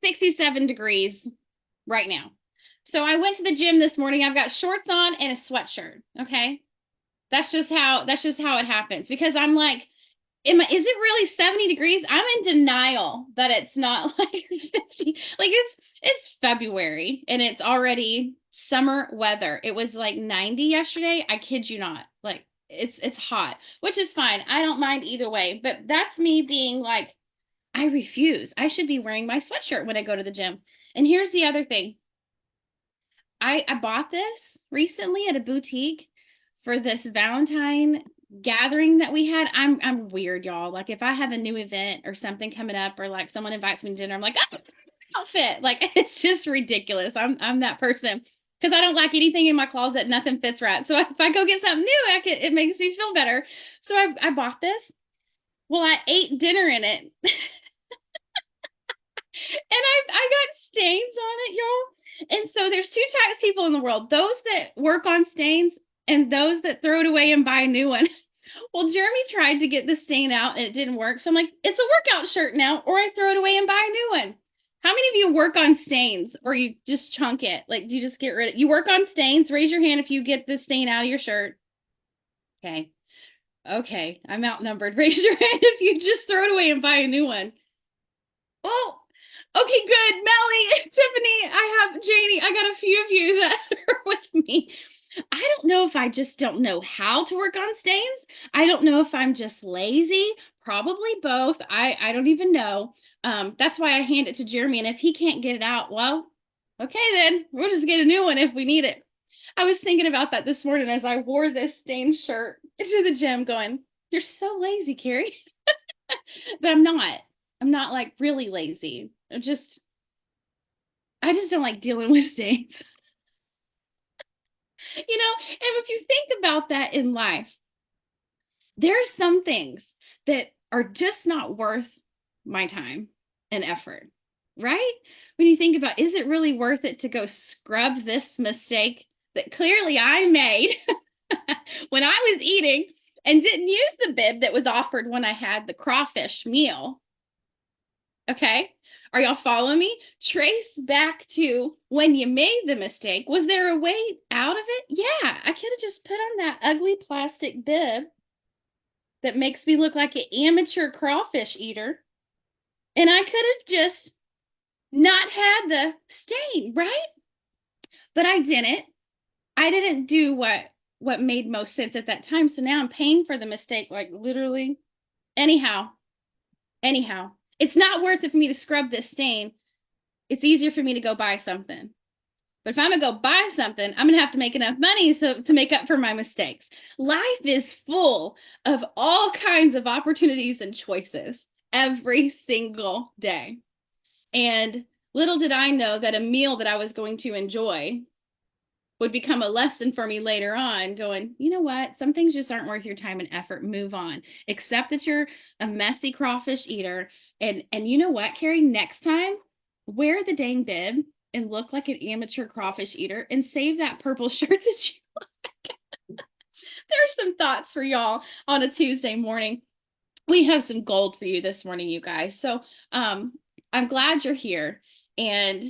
67 degrees right now. So I went to the gym this morning. I've got shorts on and a sweatshirt. Okay. That's just how it happens because I'm like, is it really 70 degrees? I'm in denial that it's not like 50. Like it's February and it's already summer weather. It was like 90 yesterday. I kid you not. Like it's hot, which is fine. I don't mind either way. But that's me being like, I refuse. I should be wearing my sweatshirt when I go to the gym. And here's the other thing. I bought this recently at a boutique for this Valentine gathering that we had. I'm weird, y'all. Like if I have a new event or something coming up, or like someone invites me to dinner, I'm like, oh, outfit. Like it's just ridiculous. I'm that person because I don't like anything in my closet. Nothing fits right. So if I go get something new, it makes me feel better. So I bought this. Well, I ate dinner in it, and I got stains on it, y'all. And so there's two types of people in the world: those that work on stains and those that throw it away and buy a new one. Well, Jeremy tried to get the stain out and it didn't work. So I'm like, it's a workout shirt now, or I throw it away and buy a new one. How many of you work on stains or you just chunk it? Like, do you just get rid of it? You work on stains? Raise your hand if you get the stain out of your shirt. Okay. Okay. I'm outnumbered. Raise your hand if you just throw it away and buy a new one. Oh, okay, good. Melly, Tiffany, I have Janie. I got a few of you that are with me. I don't know if I just don't know how to work on stains. I don't know if I'm just lazy. Probably both. I don't even know. That's why I hand it to Jeremy. And if he can't get it out, well, okay, then we'll just get a new one if we need it. I was thinking about that this morning as I wore this stained shirt to the gym, going, "You're so lazy, Carrie." But I'm not. I'm not like really lazy. I just don't like dealing with stains. And if you think about that in life, there are some things that are just not worth my time and effort, right? When you think about, is it really worth it to go scrub this mistake that clearly I made when I was eating and didn't use the bib that was offered when I had the crawfish meal? Okay. Are y'all following me? Trace back to when you made the mistake. Was there a way out of it? Yeah, I could have just put on that ugly plastic bib that makes me look like an amateur crawfish eater. And I could have just not had the stain, right? But I didn't. I didn't do what made most sense at that time. So now I'm paying for the mistake, like literally. Anyhow, anyhow, it's not worth it for me to scrub this stain. It's easier for me to go buy something. But if I'm gonna go buy something, I'm gonna have to make enough money so to make up for my mistakes. Life is full of all kinds of opportunities and choices every single day. And little did I know that a meal that I was going to enjoy would become a lesson for me later on, going, you know what? Some things just aren't worth your time and effort. Move on. Accept that you're a messy crawfish eater. And you know what, Carrie? Next time, wear the dang bib and look like an amateur crawfish eater and save that purple shirt that you there's some thoughts for y'all on a Tuesday morning. We have some gold for you this morning, you guys. So I'm glad you're here. And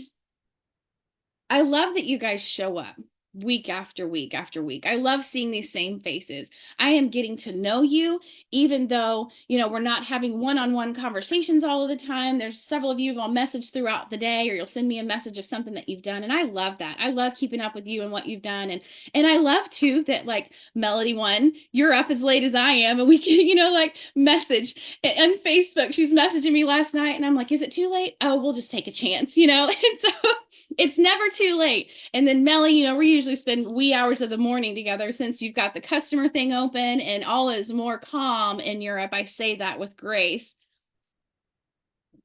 I love that you guys show up week after week after week. I love seeing these same faces. I am getting to know you, even though, we're not having one-on-one conversations all of the time. There's several of you who will message throughout the day, or you'll send me a message of something that you've done. And I love that. I love keeping up with you and what you've done. And I love too that like Melody one, you're up as late as I am, and we can, like message on Facebook. She's messaging me last night and I'm like, is it too late? Oh, we'll just take a chance, And so it's never too late. And then Melly, we usually spend wee hours of the morning together since you've got the customer thing open and all is more calm in Europe. I say that with grace.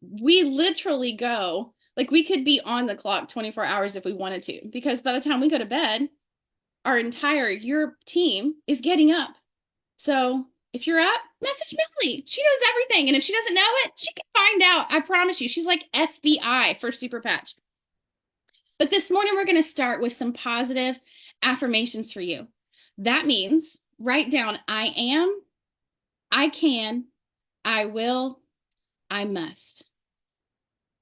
We literally go, like we could be on the clock 24 hours if we wanted to, because by the time we go to bed, our entire Europe team is getting up. So if you're up, message Melly. She knows everything. And if she doesn't know it, she can find out. I promise you. She's like FBI for Super Patch. But this morning, we're going to start with some positive affirmations for you. That means write down I am, I can, I will, I must.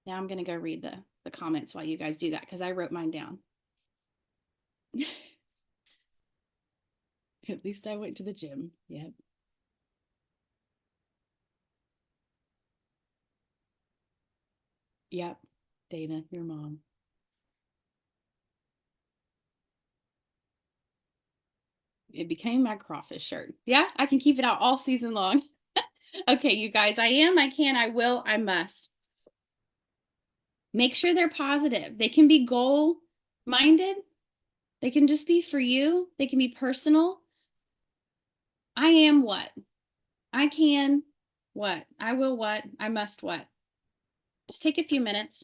Now I'm going to go read the comments while you guys do that because I wrote mine down. At least I went to the gym. Yep. Yep. Dana, your mom. It became my crawfish shirt. Yeah, I can keep it out all season long. Okay, you guys, I am, I can, I will, I must. Make sure they're positive. They can be goal minded. They can just be for you. They can be personal. I am what? I can what? I will what? I must what? Just take a few minutes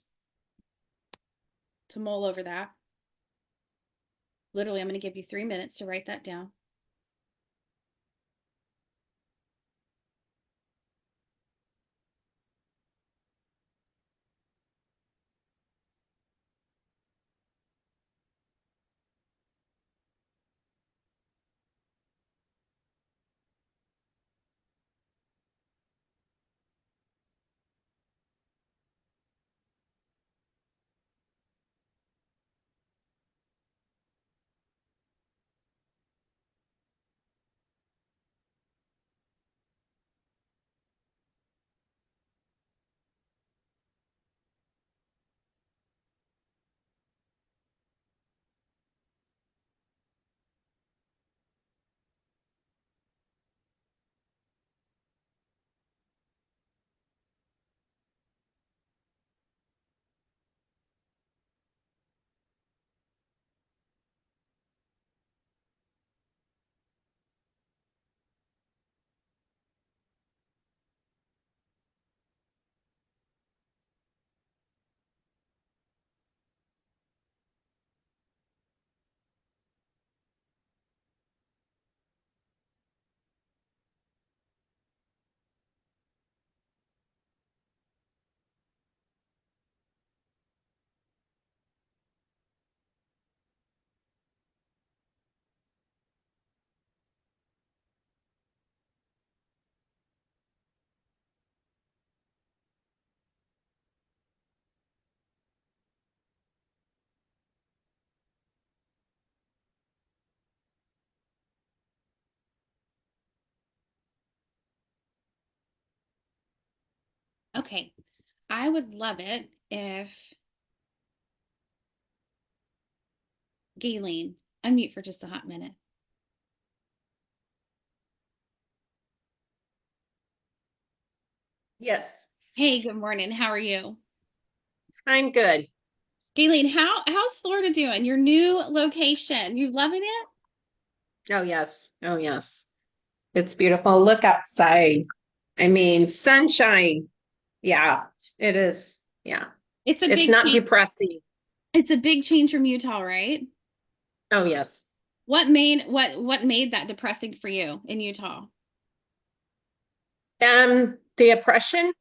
to mull over that. Literally, I'm going to give you 3 minutes to write that down. Okay, I would love it if Gayleen, unmute for just a hot minute. Yes, Hey, good morning. How are you? I'm good. Gayleen, how's Florida doing? Your new location. You loving it? Oh, yes. Oh, yes. It's beautiful. Look outside. I mean, sunshine. Yeah, it is. Yeah. It's a It's big not change. depressing. It's a big change from Utah, right? Oh, yes. What made that depressing for you in Utah? The oppression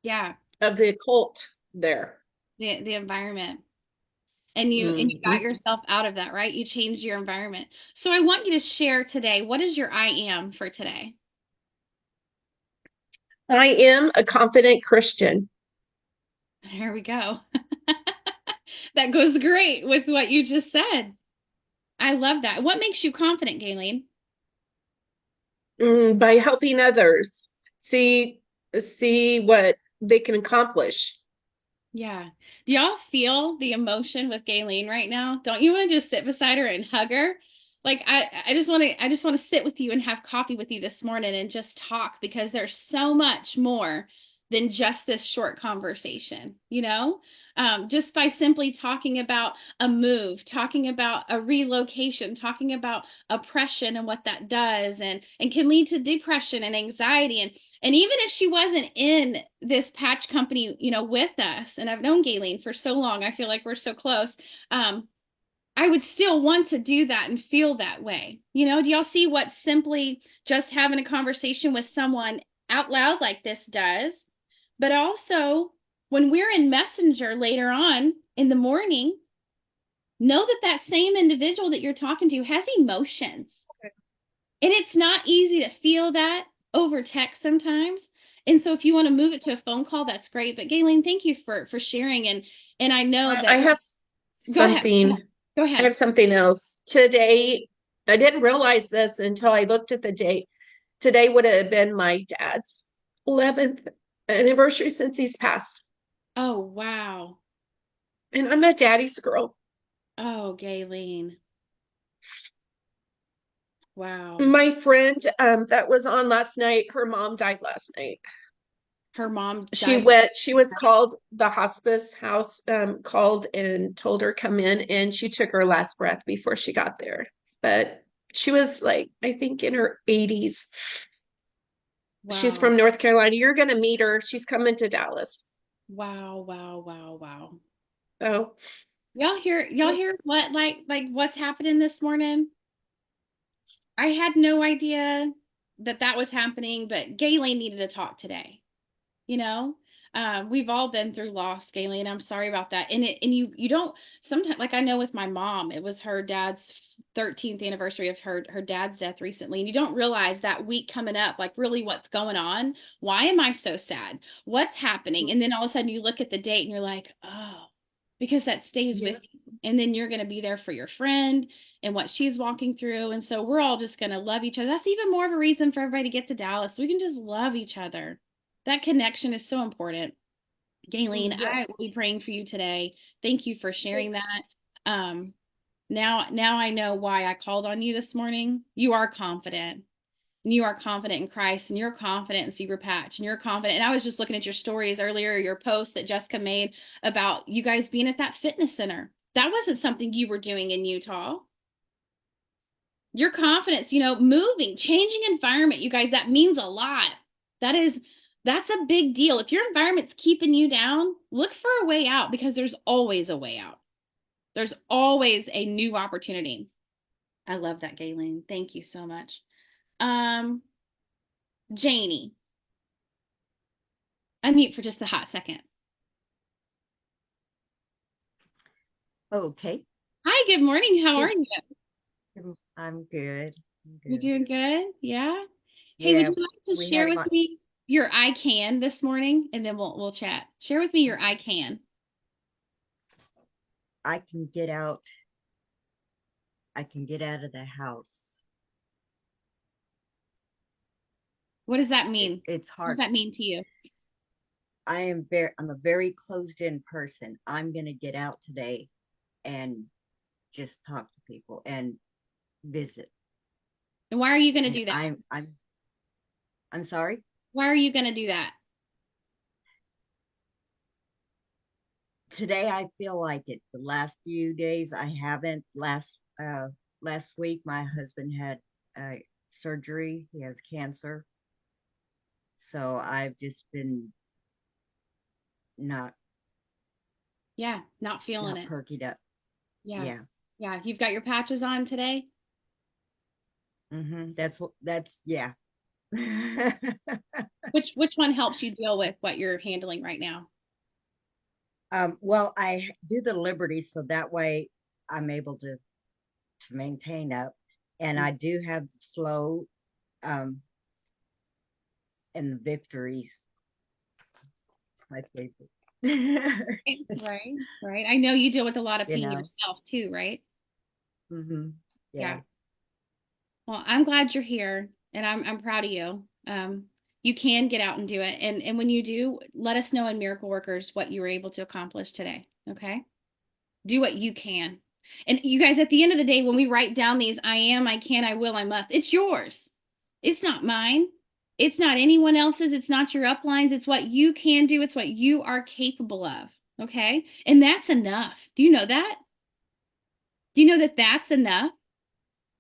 Yeah, of the occult there. the environment. And you got Mhm. yourself out of that, right? You changed your environment. So I want you to share today, what is your I am for today? I am a confident Christian. Here we go. That goes great with what you just said. I love that. What makes you confident, Gayleen? By helping others see what they can accomplish. Yeah. Do y'all feel the emotion with Gayleen right now? Don't you want to just sit beside her and hug her? Like I just want to sit with you and have coffee with you this morning and just talk because there's so much more than just this short conversation, you know? Just by simply talking about a move, talking about a relocation, talking about oppression and what that does and can lead to depression and anxiety and even if she wasn't in this patch company, you know, with us, and I've known Gayleen for so long, I feel like we're so close. I would still want to do that and feel that way. You know, do y'all see what simply just having a conversation with someone out loud like this does? But also, when we're in Messenger later on in the morning, know that that same individual that you're talking to has emotions. And it's not easy to feel that over text sometimes. And so if you want to move it to a phone call, that's great. But Galen, thank you for sharing. And I know I that, have go ahead. something, Go I ahead. have something else. Today, I didn't realize this until I looked at the date. Today would have been my dad's 11th anniversary since he's passed. Oh, wow. And I'm a daddy's girl. Oh, Galen. Wow. My friend that was on last night, her mom died last night. Her mom She died. went, she was called, the hospice house called and told her come in, and she took her last breath before she got there. But she was like, I think in her 80s. She's Wow. from North Carolina. You're going to meet her. She's coming to Dallas. Wow. Wow. Wow. Wow. So, Y'all hear what like what's happening this morning? I had no idea that that was happening, but Galen needed to talk today. You know, we've all been through loss, Galen. I'm sorry about that. And you don't sometimes, like I know with my mom, it was her dad's 13th anniversary of her dad's death recently, and you don't realize that week coming up, like really what's going on. Why am I so sad? What's happening? And then all of a sudden you look at the date and you're like, oh, because that stays yeah. with you. And then you're going to be there for your friend and what she's walking through. And so we're all just going to love each other. That's even more of a reason for everybody to get to Dallas. We can just love each other. That connection is so important. Gayleen, Yeah. I will be praying for you today. Thank you for sharing Thanks. that. Now I know why I called on you this morning. You are confident. You are confident in Christ, and you're confident in Super Patch, and you're confident. And I was just looking at your stories earlier, your post that Jessica made about you guys being at that fitness center. That wasn't something you were doing in Utah. Your confidence, moving, changing environment, you guys, that means a lot. That is, that's a big deal. If your environment's keeping you down, look for a way out because there's always a way out. There's always a new opportunity. I love that, Galen. Thank you so much. Um, Janie, unmute for just a hot second. Okay. Hi, good morning. How are Shoot, you? I'm good. I'm You good. doing good? Yeah. Hey, would Yeah, you like to we share had with my me your I can this morning, and then we'll chat. Share with me your I can. I can get out. I can get out of the house. What does that mean? It's What does hard. that mean to you? I'm a very closed in person. I'm gonna get out today and just talk to people and visit. And why are you going to And do that? I'm sorry. Why are you going to do that? Today I feel like it. The last few days I haven't. Last week my husband had surgery. He has cancer. So I've just been not Yeah, not feeling not it. perkied up. Yeah. Yeah. Yeah, you've got your patches on today. That's yeah. Which one helps you deal with what you're handling right now? Well, I do the Liberty, so that way I'm able to maintain up, and I do have the flow, um, and the victories. My favorite. Right, right. I know you deal with a lot of you pain know. yourself too, right? hmm Yeah. Yeah. Well, I'm glad you're here and I'm proud of you. You can get out and do it. And when you do, let us know in Miracle Workers what you were able to accomplish today. Okay? Do what you can. And you guys, at the end of the day, when we write down these I am, I can, I will, I must, it's yours. It's not mine. It's not anyone else's. It's not your uplines. It's what you can do. It's what you are capable of. Okay? And that's enough. Do you know that? Do you know that that's enough?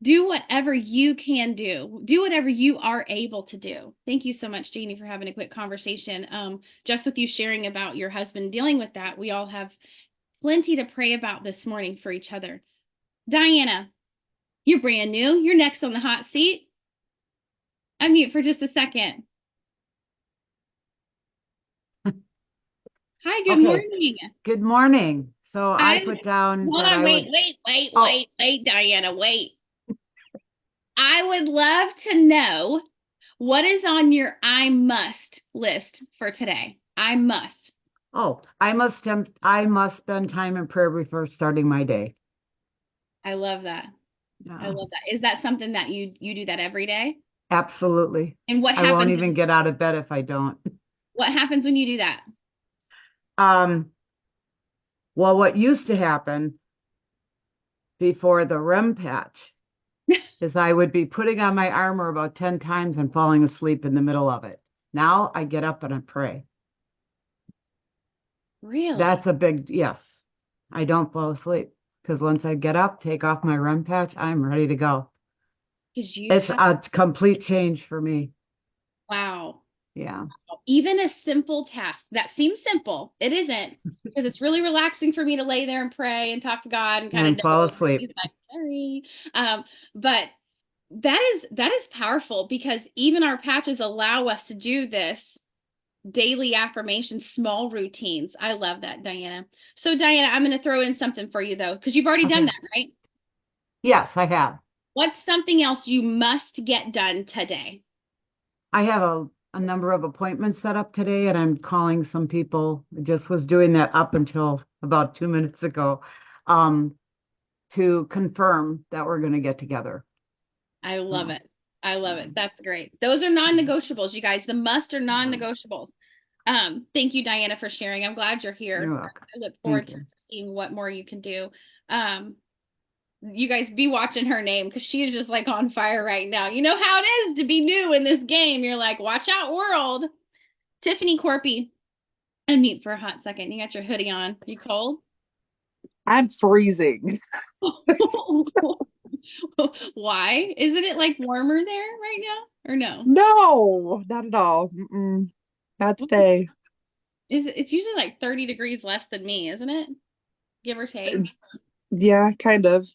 Do whatever you can do. Do whatever you are able to do. Thank you so much, Jeannie, for having a quick conversation. Just with you sharing about your husband dealing with that, we all have plenty to pray about this morning for each other. Diana, you're brand new. You're next on the hot seat. Unmute for just a second. Hi, good Okay, morning. good morning. So I I put down hold that on, I would, oh, wait, Diana, wait. I would love to know What is on your I must list for today? I must. Oh, I must spend time in prayer before starting my day. I love that. I Yeah, love that. Is that something that you do that every day? absolutely. And I won't even get out of bed if I don't. what happens when you do that? Um, well, what used to happen before the REM patch is I would be putting on my armor about 10 times and falling asleep in the middle of it. Now I get up and I pray. Really? That's a big yes. I don't fall asleep because once I get up, take off my REM patch, I'm ready to go. Because you It's have, a complete change for me. wow. Yeah. Even a simple task that seems simple, it isn't, because it's really relaxing for me to lay there and pray and talk to God and kind of And fall know asleep. he's like, sorry. But that is powerful because even our patches allow us to do this daily affirmations, small routines. I love that, Diana. So Diana, I'm going to throw in something for you though, because you've already done Okay. that, right? Yes, I have. What's something else you must get done today? I have a number of appointments set up today, and I'm calling some people. I just was doing that up until about 2 minutes ago, um, to confirm that we're going to get together. I love So, it. I love yeah. it. That's great. Those are non-negotiables, you guys. The must are non-negotiables. Thank you, Diana, for sharing. I'm glad you're You're here. welcome. I look forward Thank to you. seeing what more you can do. Um, you guys be watching her name because she is just like on fire right now. You know how it is to be new in this game. You're like, watch out, world. Tiffany Corpy, unmute for a hot second. You got your hoodie on. You cold? I'm freezing. Why? Isn't it like warmer there right now? Or no? No, not at all. Not today. It's usually like 30 degrees less than me, isn't it? Give or take. Yeah, kind of.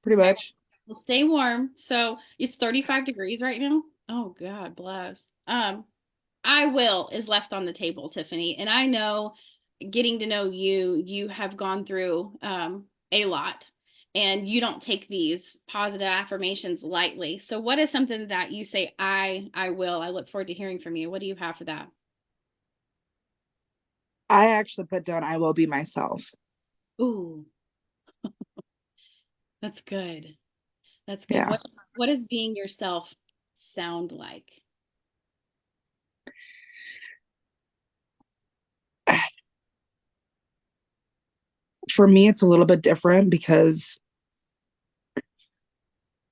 Pretty Okay. much. Well, stay warm. So it's 35 degrees right now. Oh God bless. I will is left on the table, Tiffany. And I know getting to know you, you have gone through a lot and you don't take these positive affirmations lightly. So what is something that you say, I will? I look forward to hearing from you. What do you have for that? I actually put down I will be myself. Ooh, that's good. That's good. Yeah. What does being yourself sound like? For me, it's a little bit different because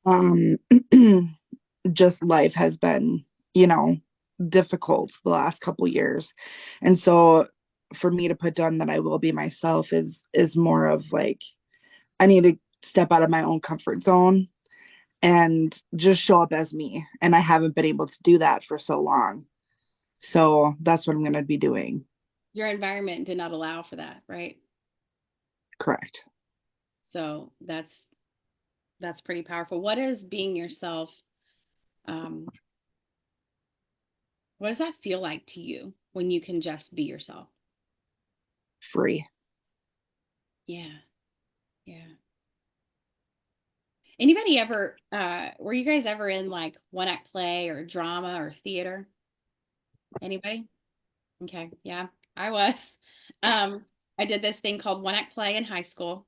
um just life has been, you know, difficult the last couple years. And so for me to put down that I will be myself is more of like I need to step out of my own comfort zone and just show up as me. And I haven't been able to do that for so long. So that's what I'm going to be doing. Your environment did not allow for that, right? Correct. So that's pretty powerful. What is being yourself? Um, what does that feel like to you when you can just be yourself? Free. Yeah, yeah. Anybody ever were you guys ever in like one act play or drama or theater? Anybody? Okay, yeah, I was. Um, I did this thing called one act play in high school.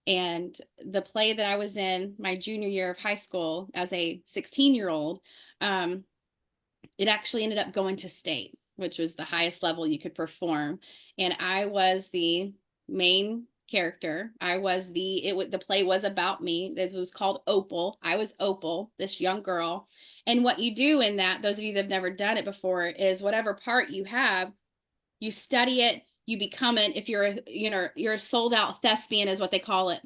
And the play that I was in my junior year of high school as a 16-year-old, it actually ended up going to state, which was the highest level you could perform. And I was the main character. The play was about me. This was called Opal. I was Opal, this young girl. And what you do in that, those of you that have never done it before, is whatever part you have, you study it, you become it. If you're a sold out thespian is what they call it.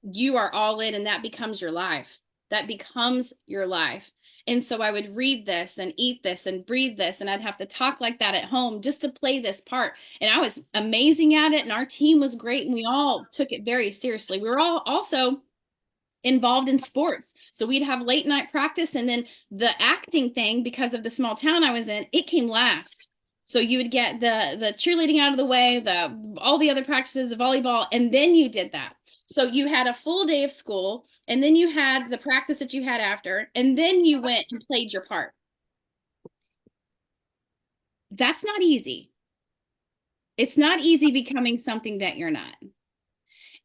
You are all in and that becomes your life. That becomes your life. And so I would read this and eat this and breathe this, and I'd have to talk like that at home just to play this part. And I was amazing at it, and our team was great, and we all took it very seriously. We were all also involved in sports. So we'd have late night practice, and then the acting thing, because of the small town I was in, it came last. So you would get the cheerleading out of the way, the all the other practices of volleyball, and then you did that. So you had a full day of school, and then you had the practice that you had after, and then you went and played your part. That's not easy. It's not easy becoming something that you're not.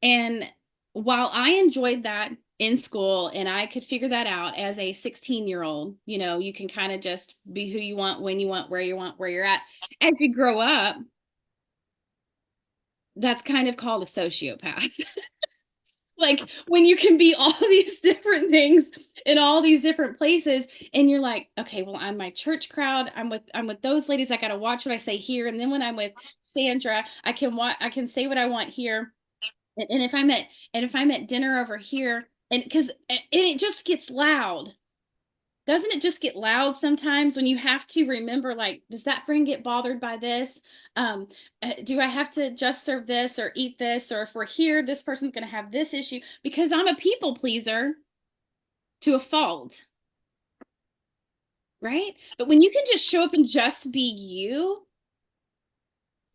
And while I enjoyed that in school and I could figure that out as a 16-year-old, you know, you can kind of just be who you want, when you want, where you want, where you're at. As you grow up, that's kind of called a sociopath. Like when you can be all these different things in all these different places and you're like, okay, well, I'm my church crowd, I'm with those ladies, I got to watch what I say here, and then when I'm with Sandra, I can say what I want here. And if I'm at dinner over here, and because it just gets loud. Doesn't it just get loud sometimes when you have to remember, like, does that friend get bothered by this? Um, do I have to just serve this or eat this? Or if we're here, this person's going to have this issue because I'm a people pleaser to a fault, right? But when you can just show up and just be you,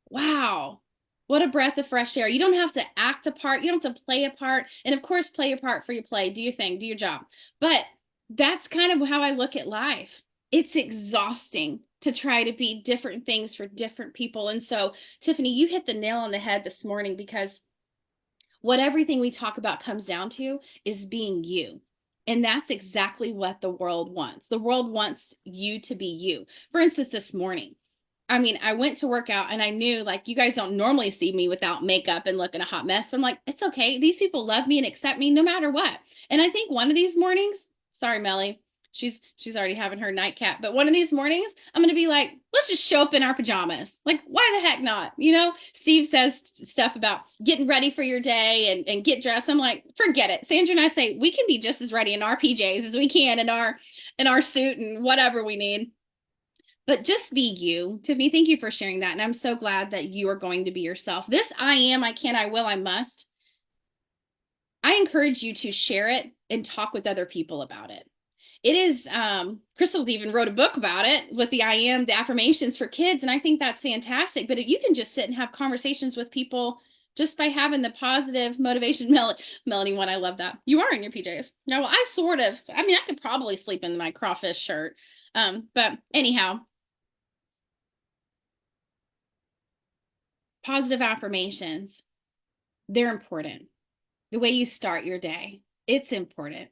wow, what a breath of fresh air. You don't have to act a part, you don't have to play a part. And of course, play your part for your play, do your thing, do your job. But that's kind of how I look at life. It's exhausting to try to be different things for different people. And so, Tiffany, you hit the nail on the head this morning because what everything we talk about comes down to is being you. And that's exactly what the world wants. The world wants you to be you. For instance, this morning, I mean, I went to work out and I knew, like, you guys don't normally see me without makeup and looking a hot mess. But I'm like, it's okay. These people love me and accept me no matter what. And I think one of these mornings, sorry, Melly, she's already having her nightcap. But one of these mornings, I'm gonna be like, let's just show up in our pajamas. Like, why the heck not? You know, Steve says stuff about getting ready for your day and get dressed. I'm like, forget it. Sandra and I say we can be just as ready in our PJs as we can in our suit and whatever we need. But just be you. Tiffany, thank you for sharing that. And I'm so glad that you are going to be yourself. This I am, I can, I will, I must. I encourage you to share it and talk with other people about it. It is, Crystal even wrote a book about it with the I am, the affirmations for kids. And I think that's fantastic. But if you can just sit and have conversations with people just by having the positive motivation, Melanie one, I love that. You are in your PJs. No, well, I sort of, I mean, I could probably sleep in my crawfish shirt. But anyhow, positive affirmations, they're important. The way you start your day, it's important.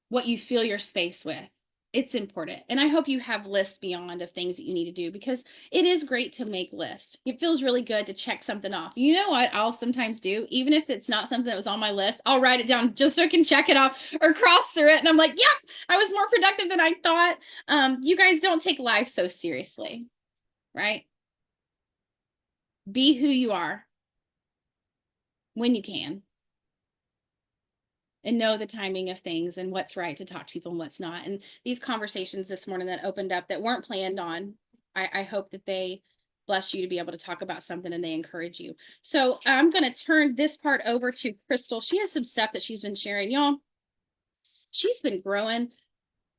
What you fill your space with, it's important. And I hope you have lists beyond of things that you need to do because it is great to make lists. It feels really good to check something off. You know what I'll sometimes do, even if it's not something that was on my list, I'll write it down just so I can check it off or cross through it. And I'm like, yeah, I was more productive than I thought. You guys don't take life so seriously, right? Be who you are when you can and know the timing of things and what's right to talk to people and what's not. And these conversations this morning that opened up that weren't planned on, I hope that they bless you to be able to talk about something and they encourage you. So I'm going to turn this part over to Crystal. She has some stuff that she's been sharing. Y'all, she's been growing.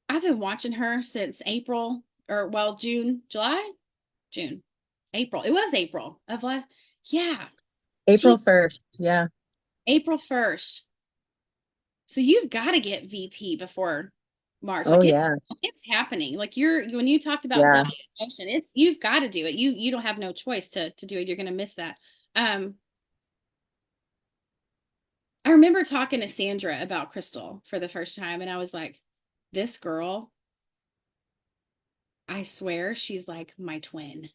I've been watching her since April, or well, June, July, June, April. It was April of last. Yeah. April 1st. Yeah. April 1st. So you've got to get VP before March. Oh, Like yeah. it's happening. Like when you talked about Yeah. double promotion, you've got to do it. You don't have no choice to do it. You're going to miss that. I remember talking to Sandra about Crystal for the first time, and I was like, this girl, I swear she's like my twin.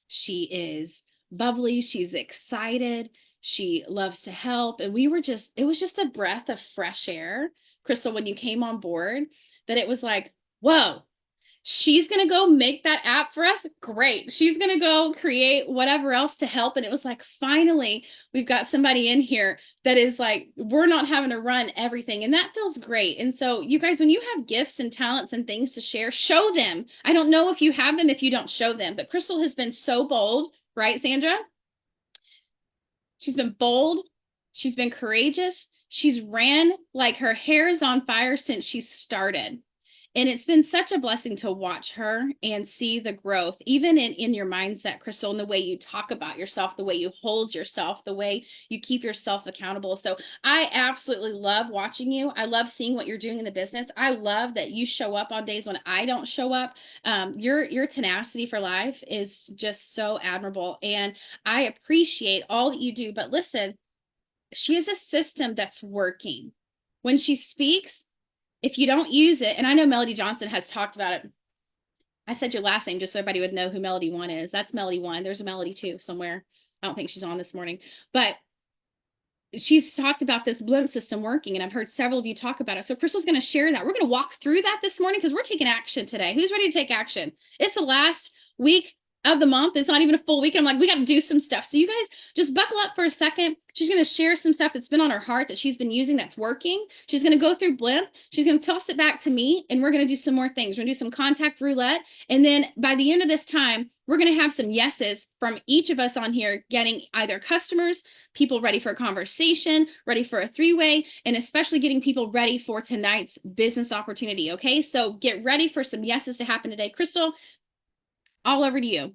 She is bubbly, she's excited, she loves to help. And it was just a breath of fresh air, Crystal, when you came on board, that it was like, whoa, she's going to go make that app for us. Great. She's going to go create whatever else to help. And it was like, finally, we've got somebody in here that is like, we're not having to run everything. And that feels great. And so you guys, when you have gifts and talents and things to share, show them. I don't know if you have them, if you don't show them, but Crystal has been so bold, right, Sandra? She's been bold. She's been courageous. She's ran like her hair is on fire since she started. And it's been such a blessing to watch her and see the growth, even in your mindset, Crystal, and the way you talk about yourself, the way you hold yourself, the way you keep yourself accountable. So I absolutely love watching you. I love seeing what you're doing in the business. I love that you show up on days when I don't show up. Your tenacity for life is just so admirable. And I appreciate all that you do. But listen, she is a system that's working. When she speaks, if you don't use it, and I know Melody Johnson has talked about it. I said your last name just so everybody would know who Melody One is. That's Melody One. There's a Melody Two somewhere. I don't think she's on this morning, but she's talked about this blimp system working, and I've heard several of you talk about it. So Crystal's going to share that. We're going to walk through that this morning because we're taking action today. Who's ready to take action? It's the last week of the month. It's not even a full week. I'm like, we got to do some stuff. So you guys just buckle up for a second. She's going to share some stuff that's been on her heart that she's been using that's working. She's going to go through Blimp. She's going to toss it back to me, and we're going to do some more things. We're going to do some contact roulette. And then by the end of this time, we're going to have some yeses from each of us on here, getting either customers, people ready for a conversation, ready for a three-way, and especially getting people ready for tonight's business opportunity. Okay, so get ready for some yeses to happen today. Crystal, all over to you.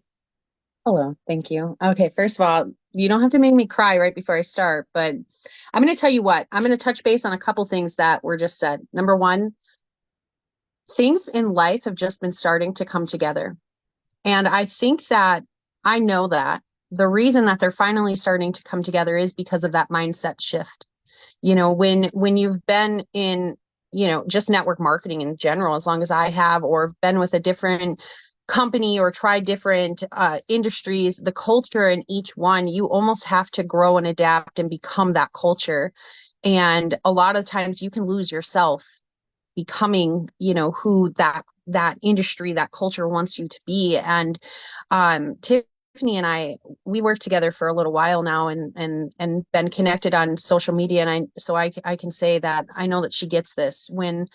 Hello, thank you. Okay, first of all, you don't have to make me cry right before I start, but I'm going to tell you what, I'm going to touch base on a couple things that were just said. Number one, things in life have just been starting to come together. And I think that I know that the reason that they're finally starting to come together is because of that mindset shift. You know, when you've been in, you know, just network marketing in general, as long as I have, or been with a different company or try different industries, the culture in each one, you almost have to grow and adapt and become that culture. And a lot of times you can lose yourself becoming, you know, who that industry, that culture wants you to be. And Tiffany and I, we worked together for a little while now, and been connected on social media. And I can say that I know that she gets this. When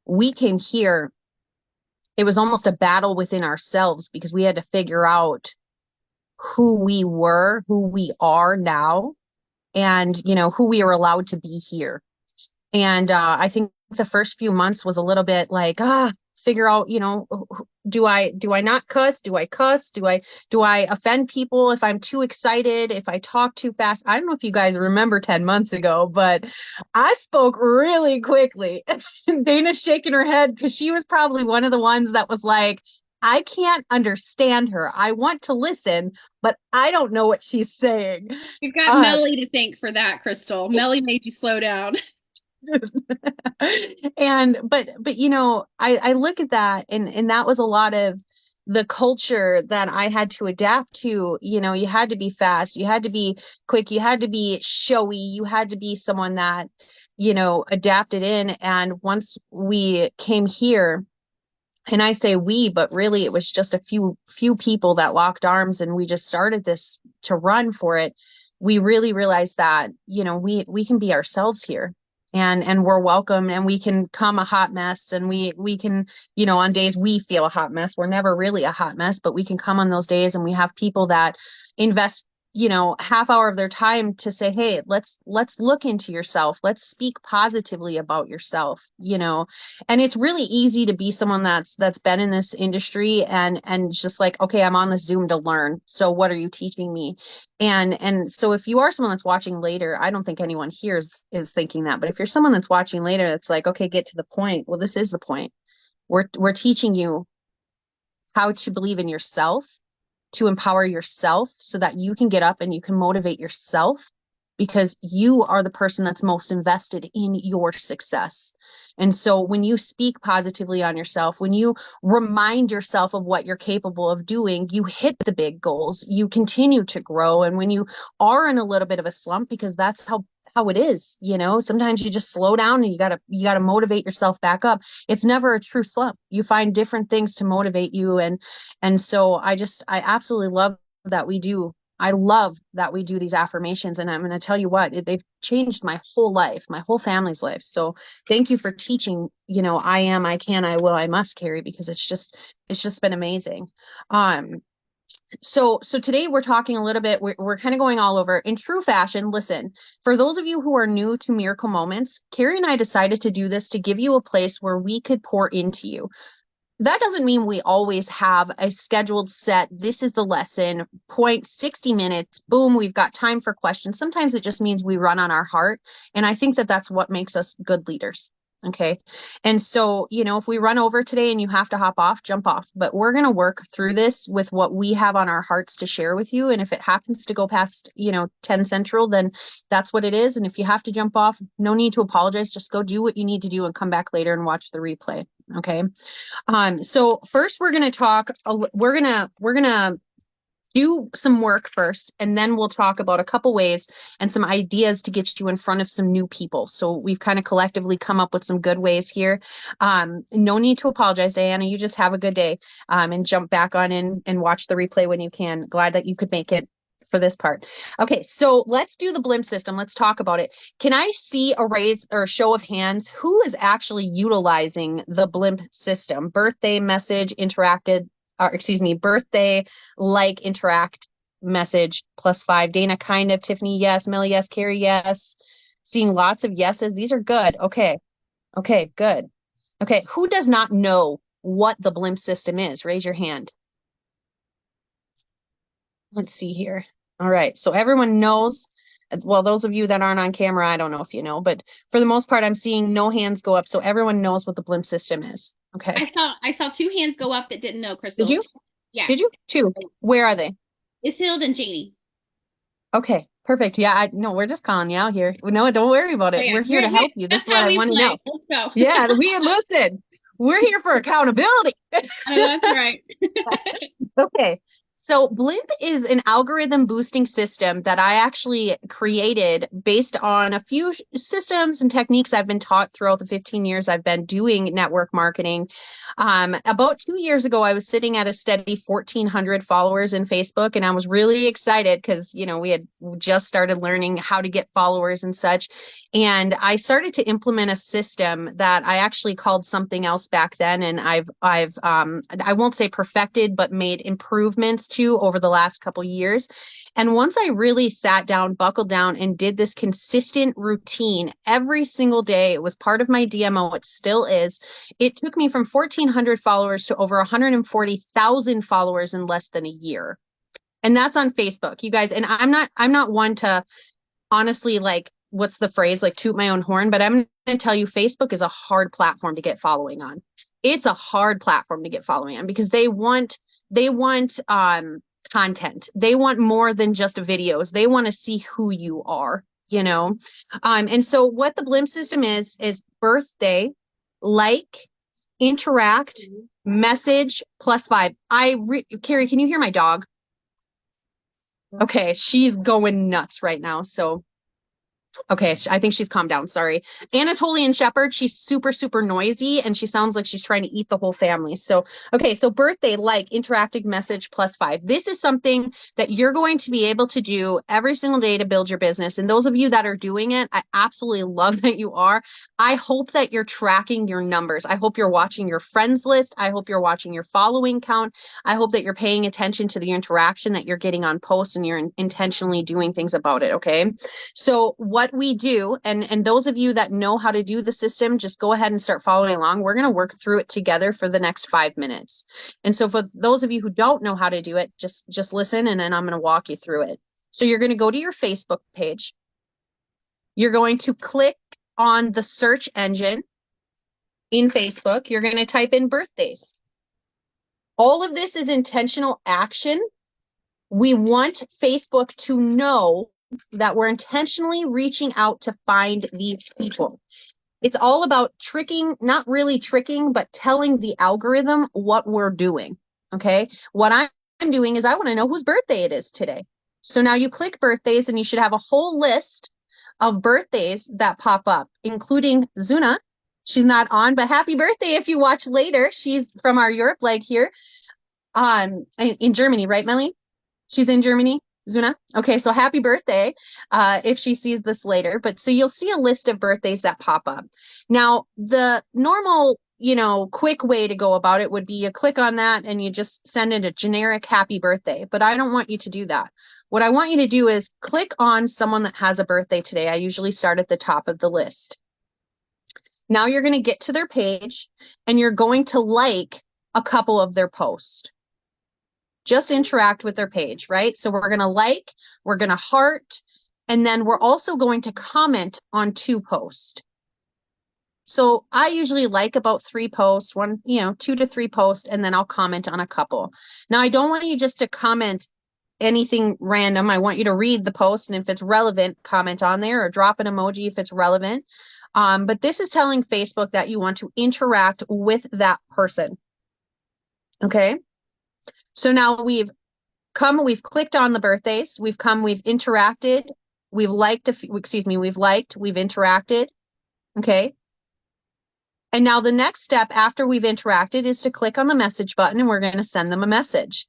we came here, it was almost a battle within ourselves because we had to figure out who we were, who we are now, and, you know, who we were allowed to be here. And I think the first few months was a little bit like, figure out, you know, do I not cuss? Do I cuss? Do I offend people if I'm too excited, if I talk too fast? I don't know if you guys remember 10 months ago, but I spoke really quickly. Dana's shaking her head because she was probably one of the ones that was like, I can't understand her. I want to listen, but I don't know what she's saying. You've got Melly to thank for that, Crystal. Melly made you slow down. And but you know, I look at that, and that was a lot of the culture that I had to adapt to. You know, you had to be fast, you had to be quick, you had to be showy, you had to be someone that, you know, adapted in. And once we came here, and I say we, but really it was just a few people that locked arms, and we just started this to run for it. We really realized that, you know, we can be ourselves here, and we're welcome, and we can come a hot mess, and we can, you know, on days we feel a hot mess, we're never really a hot mess, but we can come on those days, and we have people that invest, you know, half hour of their time to say, hey, let's look into yourself, let's speak positively about yourself, you know. And it's really easy to be someone that's been in this industry and just like, okay, I'm on the Zoom to learn, so what are you teaching me? And so if you are someone that's watching later, I don't think anyone here is thinking that, but if you're someone that's watching later, it's like, okay, get to the point. Well, this is the point. We're teaching you how to believe in yourself, to empower yourself so that you can get up and you can motivate yourself, because you are the person that's most invested in your success. And so when you speak positively on yourself, when you remind yourself of what you're capable of doing, you hit the big goals, you continue to grow. And when you are in a little bit of a slump, because that's how it is, you know, sometimes you just slow down and you gotta motivate yourself back up. It's never a true slump. You find different things to motivate you. And so I absolutely love that we do. I love that we do these affirmations, and I'm going to tell you what, they've changed my whole life, my whole family's life. So thank you for teaching, you know, I am, I can, I will, I must, Carrie, because it's just been amazing. So today we're talking a little bit, we're kind of going all over in true fashion. Listen, for those of you who are new to Miracle Moments, Carrie and I decided to do this to give you a place where we could pour into you. That doesn't mean we always have a scheduled set. This is the lesson, point 60 minutes. Boom, we've got time for questions. Sometimes it just means we run on our heart. And I think that that's what makes us good leaders. Okay. And so, if we run over today and you have to hop off, jump off. But we're going to work through this with what we have on our hearts to share with you. And if it happens to go past, 10 Central, then that's what it is. And if you have to jump off, no need to apologize. Just go do what you need to do and come back later and watch the replay. Okay. So first we're going to talk, we're going to do some work first, and then we'll talk about a couple ways and some ideas to get you in front of some new people. So we've kind of collectively come up with some good ways here. No need to apologize, Diana. You just have a good day, and jump back on in and watch the replay when you can. Glad that you could make it for this part. Okay, so let's do the blimp system. Let's talk about it. Can I see a raise or show of hands? Who is actually utilizing the blimp system? Birthday message interacted, birthday, like, interact, message, +5. Dana, kind of. Tiffany, yes. Millie, yes. Carrie, yes. Seeing lots of yeses. These are good. Okay. Okay, good. Okay, who does not know what the blimp system is? Raise your hand. Let's see here. All right, so everyone knows. Well, those of you that aren't on camera, I don't know if you know, but for the most part, I'm seeing no hands go up, so everyone knows what the blimp system is. Okay. I saw 2 hands go up that didn't know, Crystal. Did you? Yeah. Did you? 2. Where are they? Isilde and Janie. Okay, perfect. Yeah, no, we're just calling you out here. No, don't worry about it. Oh, yeah. We're here to help you. This is what I want to know. Let's go. Yeah, listen. We're here for accountability. That's right. Okay. So Blimp is an algorithm boosting system that I actually created based on a few systems and techniques I've been taught throughout the 15 years I've been doing network marketing. About 2 years ago, I was sitting at a steady 1,400 followers in Facebook, and I was really excited because, we had just started learning how to get followers and such. And I started to implement a system that I actually called something else back then. And I've I won't say perfected, but made improvements to over the last couple years. And once I really sat down, buckled down, and did this consistent routine every single day, it was part of my DMO. It still is. It took me from 1,400 followers to over 140,000 followers in less than a year. And that's on Facebook, you guys. And I'm not one to honestly, like, what's the phrase, like, toot my own horn, but I'm going to tell you, Facebook is a hard platform to get following on. It's a hard platform to get following on because they want content. They want more than just videos. They want to see who you are, and so what the Blimp system is birthday, like, interact, message, +5. Carrie, can you hear my dog? Okay, she's going nuts right now. So, okay, I think she's calmed down. Sorry. Anatolian Shepherd, she's super, super noisy, and she sounds like she's trying to eat the whole family. So, okay, so birthday, like, interactive message, +5. This is something that you're going to be able to do every single day to build your business. And those of you that are doing it, I absolutely love that you are. I hope that you're tracking your numbers. I hope you're watching your friends list. I hope you're watching your following count. I hope that you're paying attention to the interaction that you're getting on posts, and you're intentionally doing things about it, okay? So what we do, and those of you that know how to do the system, just go ahead and start following along. We're going to work through it together for the next 5 minutes. And so for those of you who don't know how to do it, just listen, and then I'm going to walk you through it. So you're going to go to your Facebook page. You're going to click on the search engine in Facebook. You're going to type in birthdays. All of this is intentional action. We want Facebook to know that we're intentionally reaching out to find these people. It's all about tricking, not really tricking, but telling the algorithm what we're doing. Okay. What I'm doing is I want to know whose birthday it is today. So now you click birthdays, and you should have a whole list of birthdays that pop up, including Zuna. She's not on, but happy birthday if you watch later. She's from our Europe leg here, in Germany, right, Melly? She's in Germany, Zuna. Okay, so happy birthday if she sees this later. But so you'll see a list of birthdays that pop up. Now, the normal, quick way to go about it would be you click on that and you just send it a generic happy birthday. But I don't want you to do that. What I want you to do is click on someone that has a birthday today. I usually start at the top of the list. Now you're going to get to their page and you're going to like a couple of their posts. Just interact with their page, right? So we're going to like, we're going to heart, and then we're also going to comment on 2 posts. So I usually like about 3 posts, 2 to 3 posts, and then I'll comment on a couple. Now, I don't want you just to comment anything random. I want you to read the post, and if it's relevant, comment on there or drop an emoji if it's relevant. But this is telling Facebook that you want to interact with that person. Okay. So now we've clicked on the birthdays, we've interacted, we've interacted. Okay. And now the next step after we've interacted is to click on the message button and we're going to send them a message.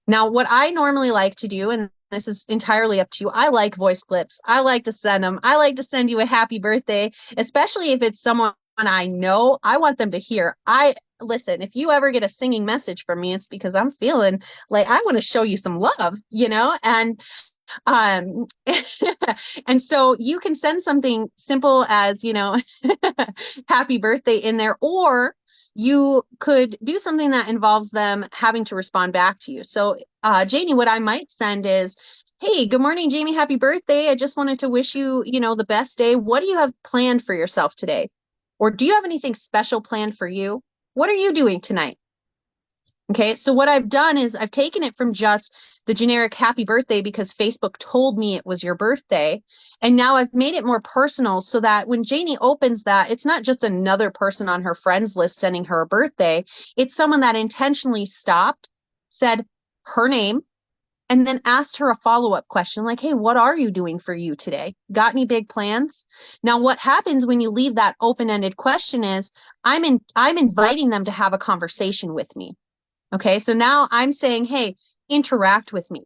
Now, what I normally like to do, and this is entirely up to you, I like voice clips. I like to send them. I like to send you a happy birthday, especially if it's someone I know. I want them to hear. Listen, if you ever get a singing message from me, it's because I'm feeling like I want to show you some love, and and so you can send something simple as, happy birthday in there, or you could do something that involves them having to respond back to you. So, Janie, what I might send is, hey, good morning, Jamie. Happy birthday. I just wanted to wish you, the best day. What do you have planned for yourself today? Or do you have anything special planned for you? What are you doing tonight? Okay, so what I've done is I've taken it from just the generic happy birthday because Facebook told me it was your birthday. And now I've made it more personal so that when Janie opens that, it's not just another person on her friends list sending her a birthday. It's someone that intentionally stopped, said her name, and then asked her a follow-up question like, hey, what are you doing for you today? Got any big plans? Now, what happens when you leave that open-ended question is I'm inviting them to have a conversation with me. Okay, so now I'm saying, hey, interact with me.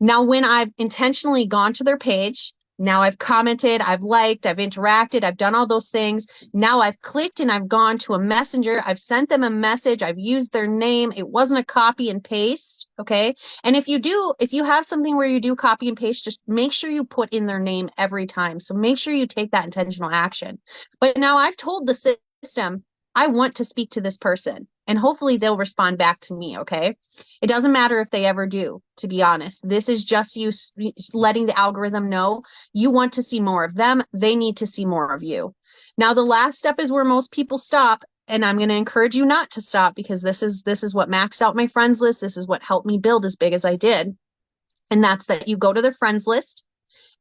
Now, when I've intentionally gone to their page, now I've commented, I've liked, I've interacted, I've done all those things. Now I've clicked and I've gone to a messenger. I've sent them a message. I've used their name. It wasn't a copy and paste. Okay. And if you have something where you do copy and paste, just make sure you put in their name every time. So make sure you take that intentional action. But now I've told the system, I want to speak to this person, and hopefully they'll respond back to me. Okay. It doesn't matter if they ever do, to be honest. This is just you letting the algorithm know you want to see more of them. They need to see more of you. Now, the last step is where most people stop. And I'm going to encourage you not to stop, because this is what maxed out my friends list. This is what helped me build as big as I did. And that's that you go to the friends list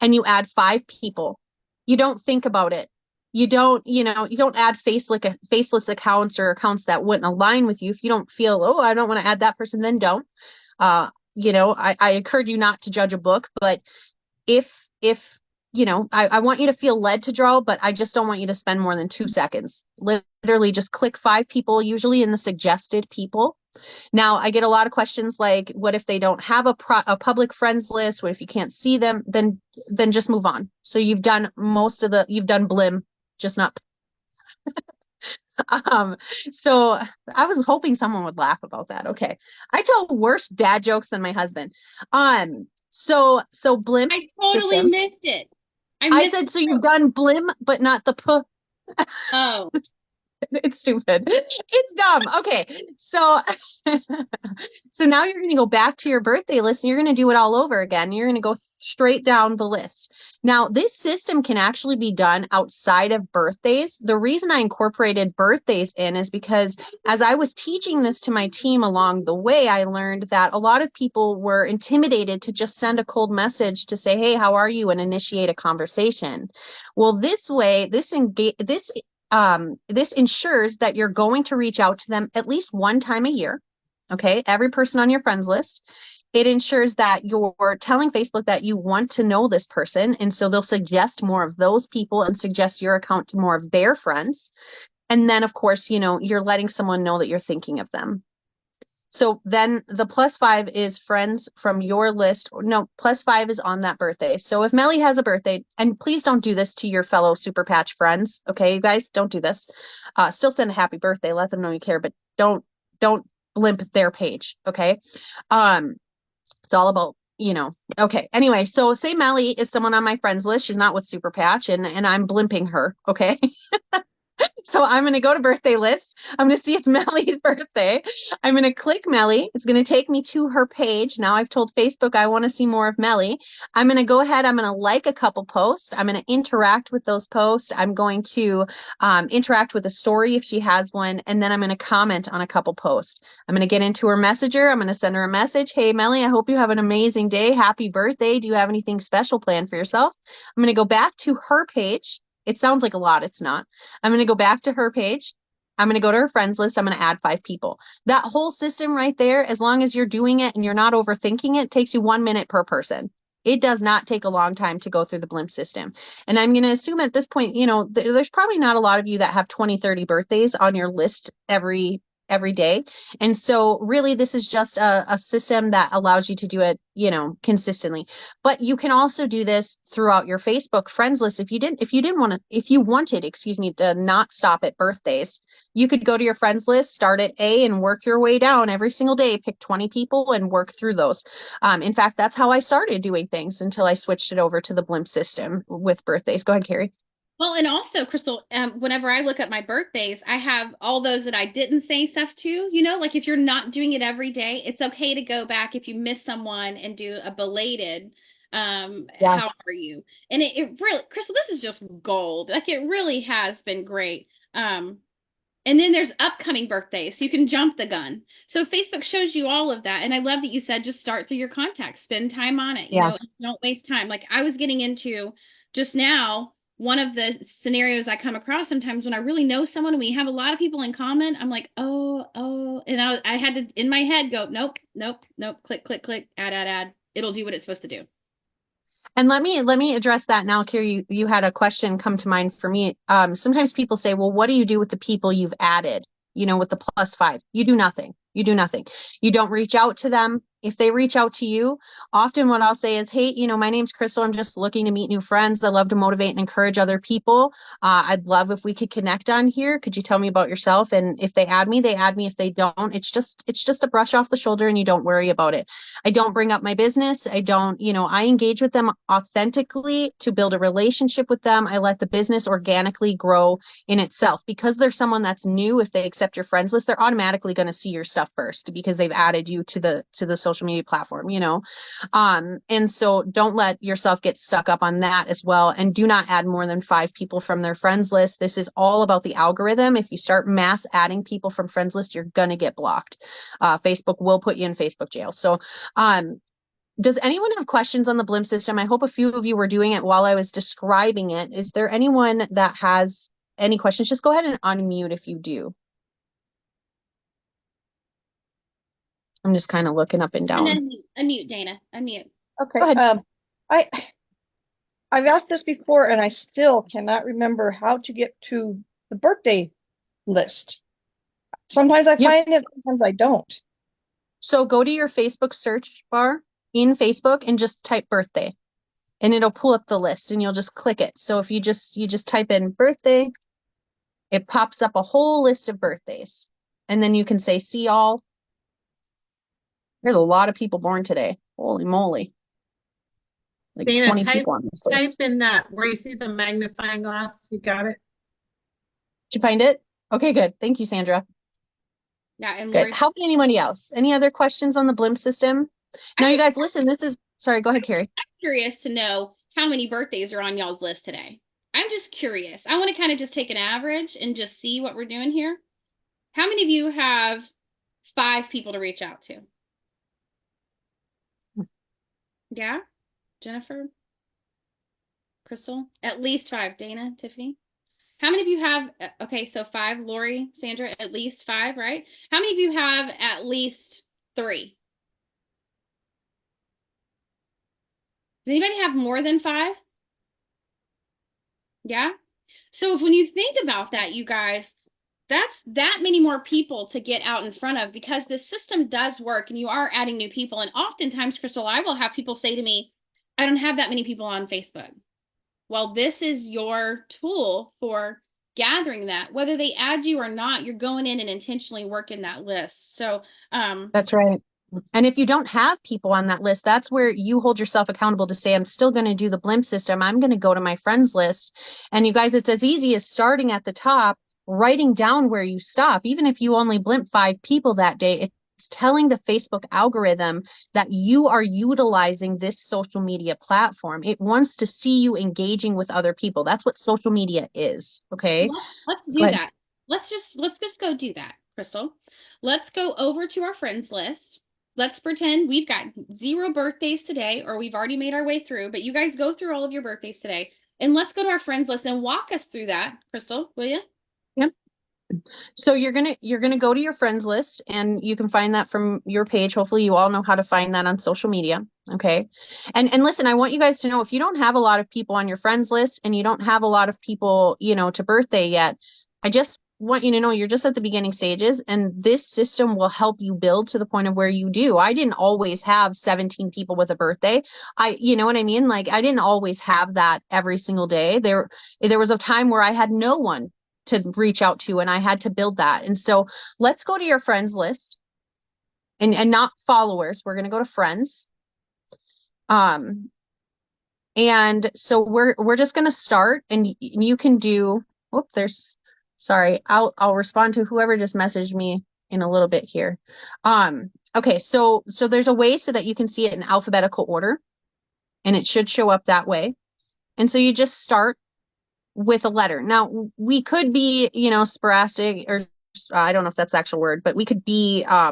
and you add 5 people. You don't think about it. You don't add faceless accounts or accounts that wouldn't align with you. If you don't feel, oh, I don't want to add that person, then don't. I encourage you not to judge a book, but if I want you to feel led to draw, but I just don't want you to spend more than 2 seconds. Literally just click 5 people, usually in the suggested people. Now, I get a lot of questions like, what if they don't have a public friends list? What if you can't see them? Then just move on. So you've done Blim, just not. So I was hoping someone would laugh about that. Okay. I tell worse dad jokes than my husband. So Blim I totally system. missed it. I said, so you've done Blim, but not the P. Oh, It's stupid. It's dumb. Okay. So so now you're going to go back to your birthday list and you're going to do it all over again. You're going to go straight down the list. Now, this system can actually be done outside of birthdays. The reason I incorporated birthdays in is because as I was teaching this to my team along the way, I learned that a lot of people were intimidated to just send a cold message to say, hey, how are you? And initiate a conversation. Well, this way, this ensures that you're going to reach out to them at least one time a year. Okay. Every person on your friends list. It ensures that you're telling Facebook that you want to know this person. And so they'll suggest more of those people and suggest your account to more of their friends. And then, of course, you're letting someone know that you're thinking of them. So then the +5 is friends from your list. No, +5 is on that birthday. So if Melly has a birthday, and please don't do this to your fellow Super Patch friends, okay, you guys, don't do this. Still send a happy birthday, let them know you care, but don't blimp their page, okay? It's all about, okay. Anyway, so say Melly is someone on my friends list. She's not with Super Patch, and I'm blimping her, okay? So I'm going to go to birthday list. I'm going to see it's Melly's birthday. I'm going to click Melly. It's going to take me to her page. Now I've told Facebook I want to see more of Melly. I'm going to go ahead. I'm going to like a couple posts. I'm going to interact with those posts. I'm going to interact with a story if she has one. And then I'm going to comment on a couple posts. I'm going to get into her messenger. I'm going to send her a message. Hey, Melly, I hope you have an amazing day. Happy birthday. Do you have anything special planned for yourself? I'm going to go back to her page. It sounds like a lot. It's not. I'm going to go back to her page. I'm going to go to her friends list. I'm going to add 5 people. That whole system right there, as long as you're doing it and you're not overthinking it, takes you 1 minute per person. It does not take a long time to go through the blimp system. And I'm going to assume at this point, there's probably not a lot of you that have 20, 30 birthdays on your list every day. And so really this is just a system that allows you to do it, consistently. But you can also do this throughout your Facebook friends list. If you wanted, to not stop at birthdays, you could go to your friends list, start at A and work your way down every single day, pick 20 people and work through those. In fact, that's how I started doing things until I switched it over to the blimp system with birthdays. Go ahead, Carrie. Well, and also, Crystal, whenever I look at my birthdays, I have all those that I didn't say stuff to, like if you're not doing it every day, it's okay to go back if you miss someone and do a belated, how are you? And it really, Crystal, this is just gold. Like it really has been great. And then there's upcoming birthdays, so you can jump the gun. So Facebook shows you all of that. And I love that you said just start through your contacts, spend time on it, don't waste time. Like I was getting into just now, one of the scenarios I come across sometimes when I really know someone and we have a lot of people in common, I'm like, oh, and I had to in my head go, nope, click, add. It'll do what it's supposed to do. And let me address that now, Carrie. You had a question come to mind for me. Sometimes people say, well, what do you do with the people you've added, with the +5? You do nothing. You do nothing. You don't reach out to them. If they reach out to you, often what I'll say is, hey, my name's Crystal. I'm just looking to meet new friends. I love to motivate and encourage other people. I'd love if we could connect on here. Could you tell me about yourself? And if they add me, they add me. If they don't, it's just a brush off the shoulder and you don't worry about it. I don't bring up my business. I don't, I engage with them authentically to build a relationship with them. I let the business organically grow in itself because there's someone that's new. If they accept your friends list, they're automatically going to see your stuff first because they've added you to the social media platform, and so don't let yourself get stuck up on that as well. And do not add more than 5 people from their friends list. This is all about the algorithm. If you start mass adding people from friends list, you're going to get blocked. Facebook will put you in Facebook jail. So, does anyone have questions on the blimp system? I hope a few of you were doing it while I was describing it. Is there anyone that has any questions? Just go ahead and unmute if you do. I'm just kind of looking up and down. And then unmute, Dana. Unmute. Okay. Go ahead. I've asked this before and I still cannot remember how to get to the birthday list. Sometimes I find it, sometimes I don't. So go to your Facebook search bar in Facebook and just type birthday and it'll pull up the list and you'll just click it. So if you just type in birthday, it pops up a whole list of birthdays. And then you can say, see all. There's a lot of people born today. Holy moly. Like Dana, 20 people on this list. type in that where you see the magnifying glass. You got it? Did you find it? Okay, good. Thank you, Sandra. Yeah, and Good. Lori, How about anybody else? Any other questions on the blimp system? Now, you guys, listen, sorry, go ahead, Carrie. I'm curious to know how many birthdays are on y'all's list today. I'm just curious. I want to kind of just take an average and just see what we're doing here. How many of you have 5 people to reach out to? Yeah? Jennifer? Crystal? At least 5. Dana? Tiffany? How many of you have, okay, so 5, Lori, Sandra, at least 5, right? How many of you have at least 3? Does anybody have more than 5? Yeah? So when you think about that, you guys, That's that many more people to get out in front of, because the system does work and you are adding new people. And oftentimes, Crystal, I will have people say to me, I don't have that many people on Facebook. Well, this is your tool for gathering that. Whether they add you or not, you're going in and intentionally working that list. So, That's right. And if you don't have people on that list, that's where you hold yourself accountable to say, I'm still going to do the blimp system. I'm going to go to my friends list. And you guys, it's as easy as starting at the top, writing down where you stop. Even if you only blimp 5 people that day, it's telling the Facebook algorithm that you are utilizing this social media platform. It wants to see you engaging with other people. That's what social media is. Okay. let's Go do ahead. that. Let's just go do that, Crystal. Let's go over to our friends list. Let's pretend we've got 0 birthdays today, or we've already made our way through, but you guys go through all of your birthdays today. And let's go to our friends list and walk us through that, Crystal, will you? Yep. So you're gonna go to your friends list, and you can find that from your page. Hopefully you all know how to find that on social media. Okay. And listen, I want you guys to know, if you don't have a lot of people on your friends list and you don't have a lot of people, to birthday yet, I just want you to know you're just at the beginning stages, and this system will help you build to the point of where you do. I didn't always have 17 people with a birthday. You know what I mean? Like, I didn't always have that every single day. There was a time where I had no one to reach out to, and I had to build that. And so let's go to your friends list, and not followers. We're going to go to friends. And so we're just going to start, and you can do, sorry, I'll respond to whoever just messaged me in a little bit here. Okay, so there's a way so that you can see it in alphabetical order, and it should show up that way. And so you just start with a letter. Now, we could be, sporadic, or I don't know if that's the actual word, but we could be, I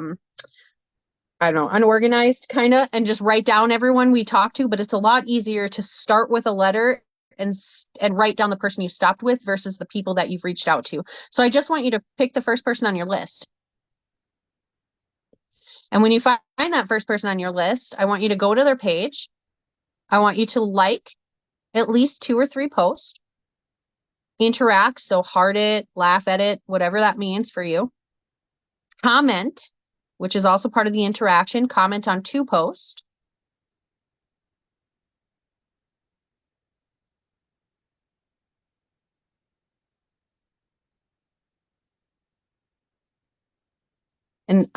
don't know, unorganized kind of, and just write down everyone we talk to. But it's a lot easier to start with a letter and write down the person you stopped with versus the people that you've reached out to. So I just want you to pick the first person on your list. And when you find that first person on your list, I want you to go to their page. I want you to like at least 2 or 3 posts. Interact, so heart it, laugh at it, whatever that means for you. Comment, which is also part of the interaction. Comment on 2 posts. And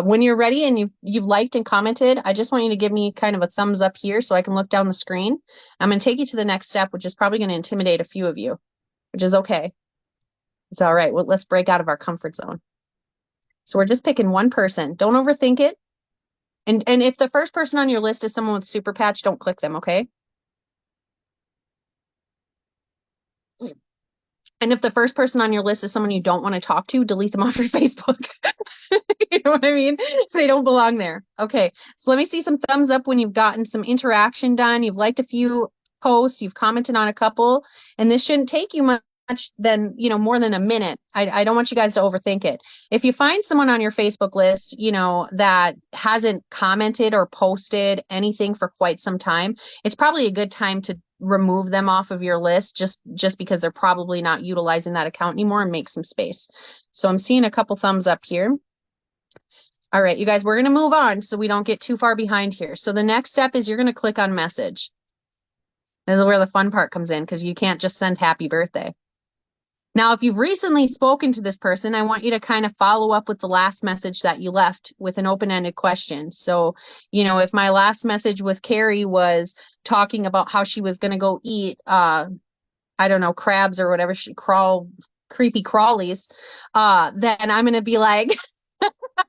when you're ready and you've liked and commented, I just want you to give me kind of a thumbs up here so I can look down the screen. I'm going to take you to the next step, which is probably going to intimidate a few of you, which is okay. It's all right. Well, let's break out of our comfort zone. So we're just picking one person. Don't overthink it. And if the first person on your list is someone with super patch, don't click them, okay? And if the first person on your list is someone you don't want to talk to, delete them off your Facebook. You know what I mean? They don't belong there. Okay, so let me see some thumbs up when you've gotten some interaction done. You've liked a few posts, you've commented on a couple, and this shouldn't take you much than, more than a minute. I don't want you guys to overthink it. If you find someone on your Facebook list, that hasn't commented or posted anything for quite some time, it's probably a good time to remove them off of your list, just because they're probably not utilizing that account anymore, and make some space. So I'm seeing a couple thumbs up here. All right, you guys, we're going to move on so we don't get too far behind here. So the next step is you're going to click on message. This is where the fun part comes in, because you can't just send happy birthday. Now, if you've recently spoken to this person, I want you to kind of follow up with the last message that you left with an open-ended question. So, if my last message with Carrie was talking about how she was going to go eat, I don't know, crabs or whatever, creepy crawlies, then I'm going to be like,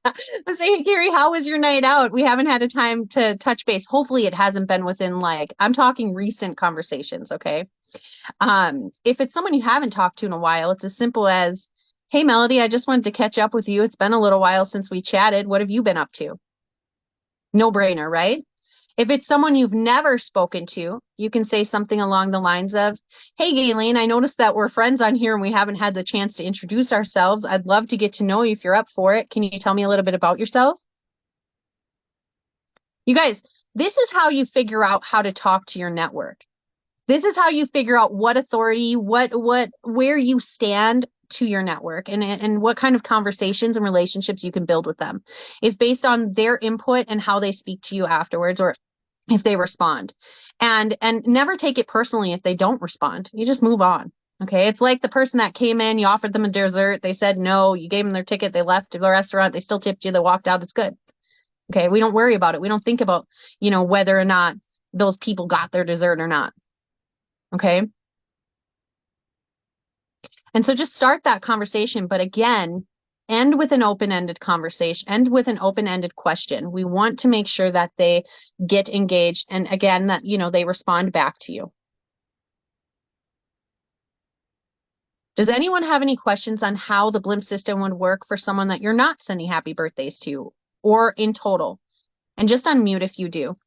I'm saying, hey, Carrie, how was your night out? We haven't had a time to touch base. Hopefully it hasn't been within, I'm talking recent conversations, okay? If it's someone you haven't talked to in a while, it's as simple as, hey, Melody, I just wanted to catch up with you. It's been a little while since we chatted. What have you been up to? No brainer, right? If it's someone you've never spoken to, you can say something along the lines of, hey, Gayleen, I noticed that we're friends on here and we haven't had the chance to introduce ourselves. I'd love to get to know you if you're up for it. Can you tell me a little bit about yourself? You guys, this is how you figure out how to talk to your network. This is how you figure out what authority, where you stand to your network and what kind of conversations and relationships you can build with them is based on their input and how they speak to you afterwards, or if they respond. And never take it personally if they don't respond. You just move on. Okay. It's like the person that came in, you offered them a dessert, they said no, you gave them their ticket, they left the restaurant, they still tipped you, they walked out, it's good. Okay. We don't worry about it. We don't think about, whether or not those people got their dessert or not. Okay. And so just start that conversation. But again, end with an open-ended conversation, end with an open-ended question. We want to make sure that they get engaged. And again, that, they respond back to you. Does anyone have any questions on how the Blimp system would work for someone that you're not sending happy birthdays to, or in total? And just unmute if you do.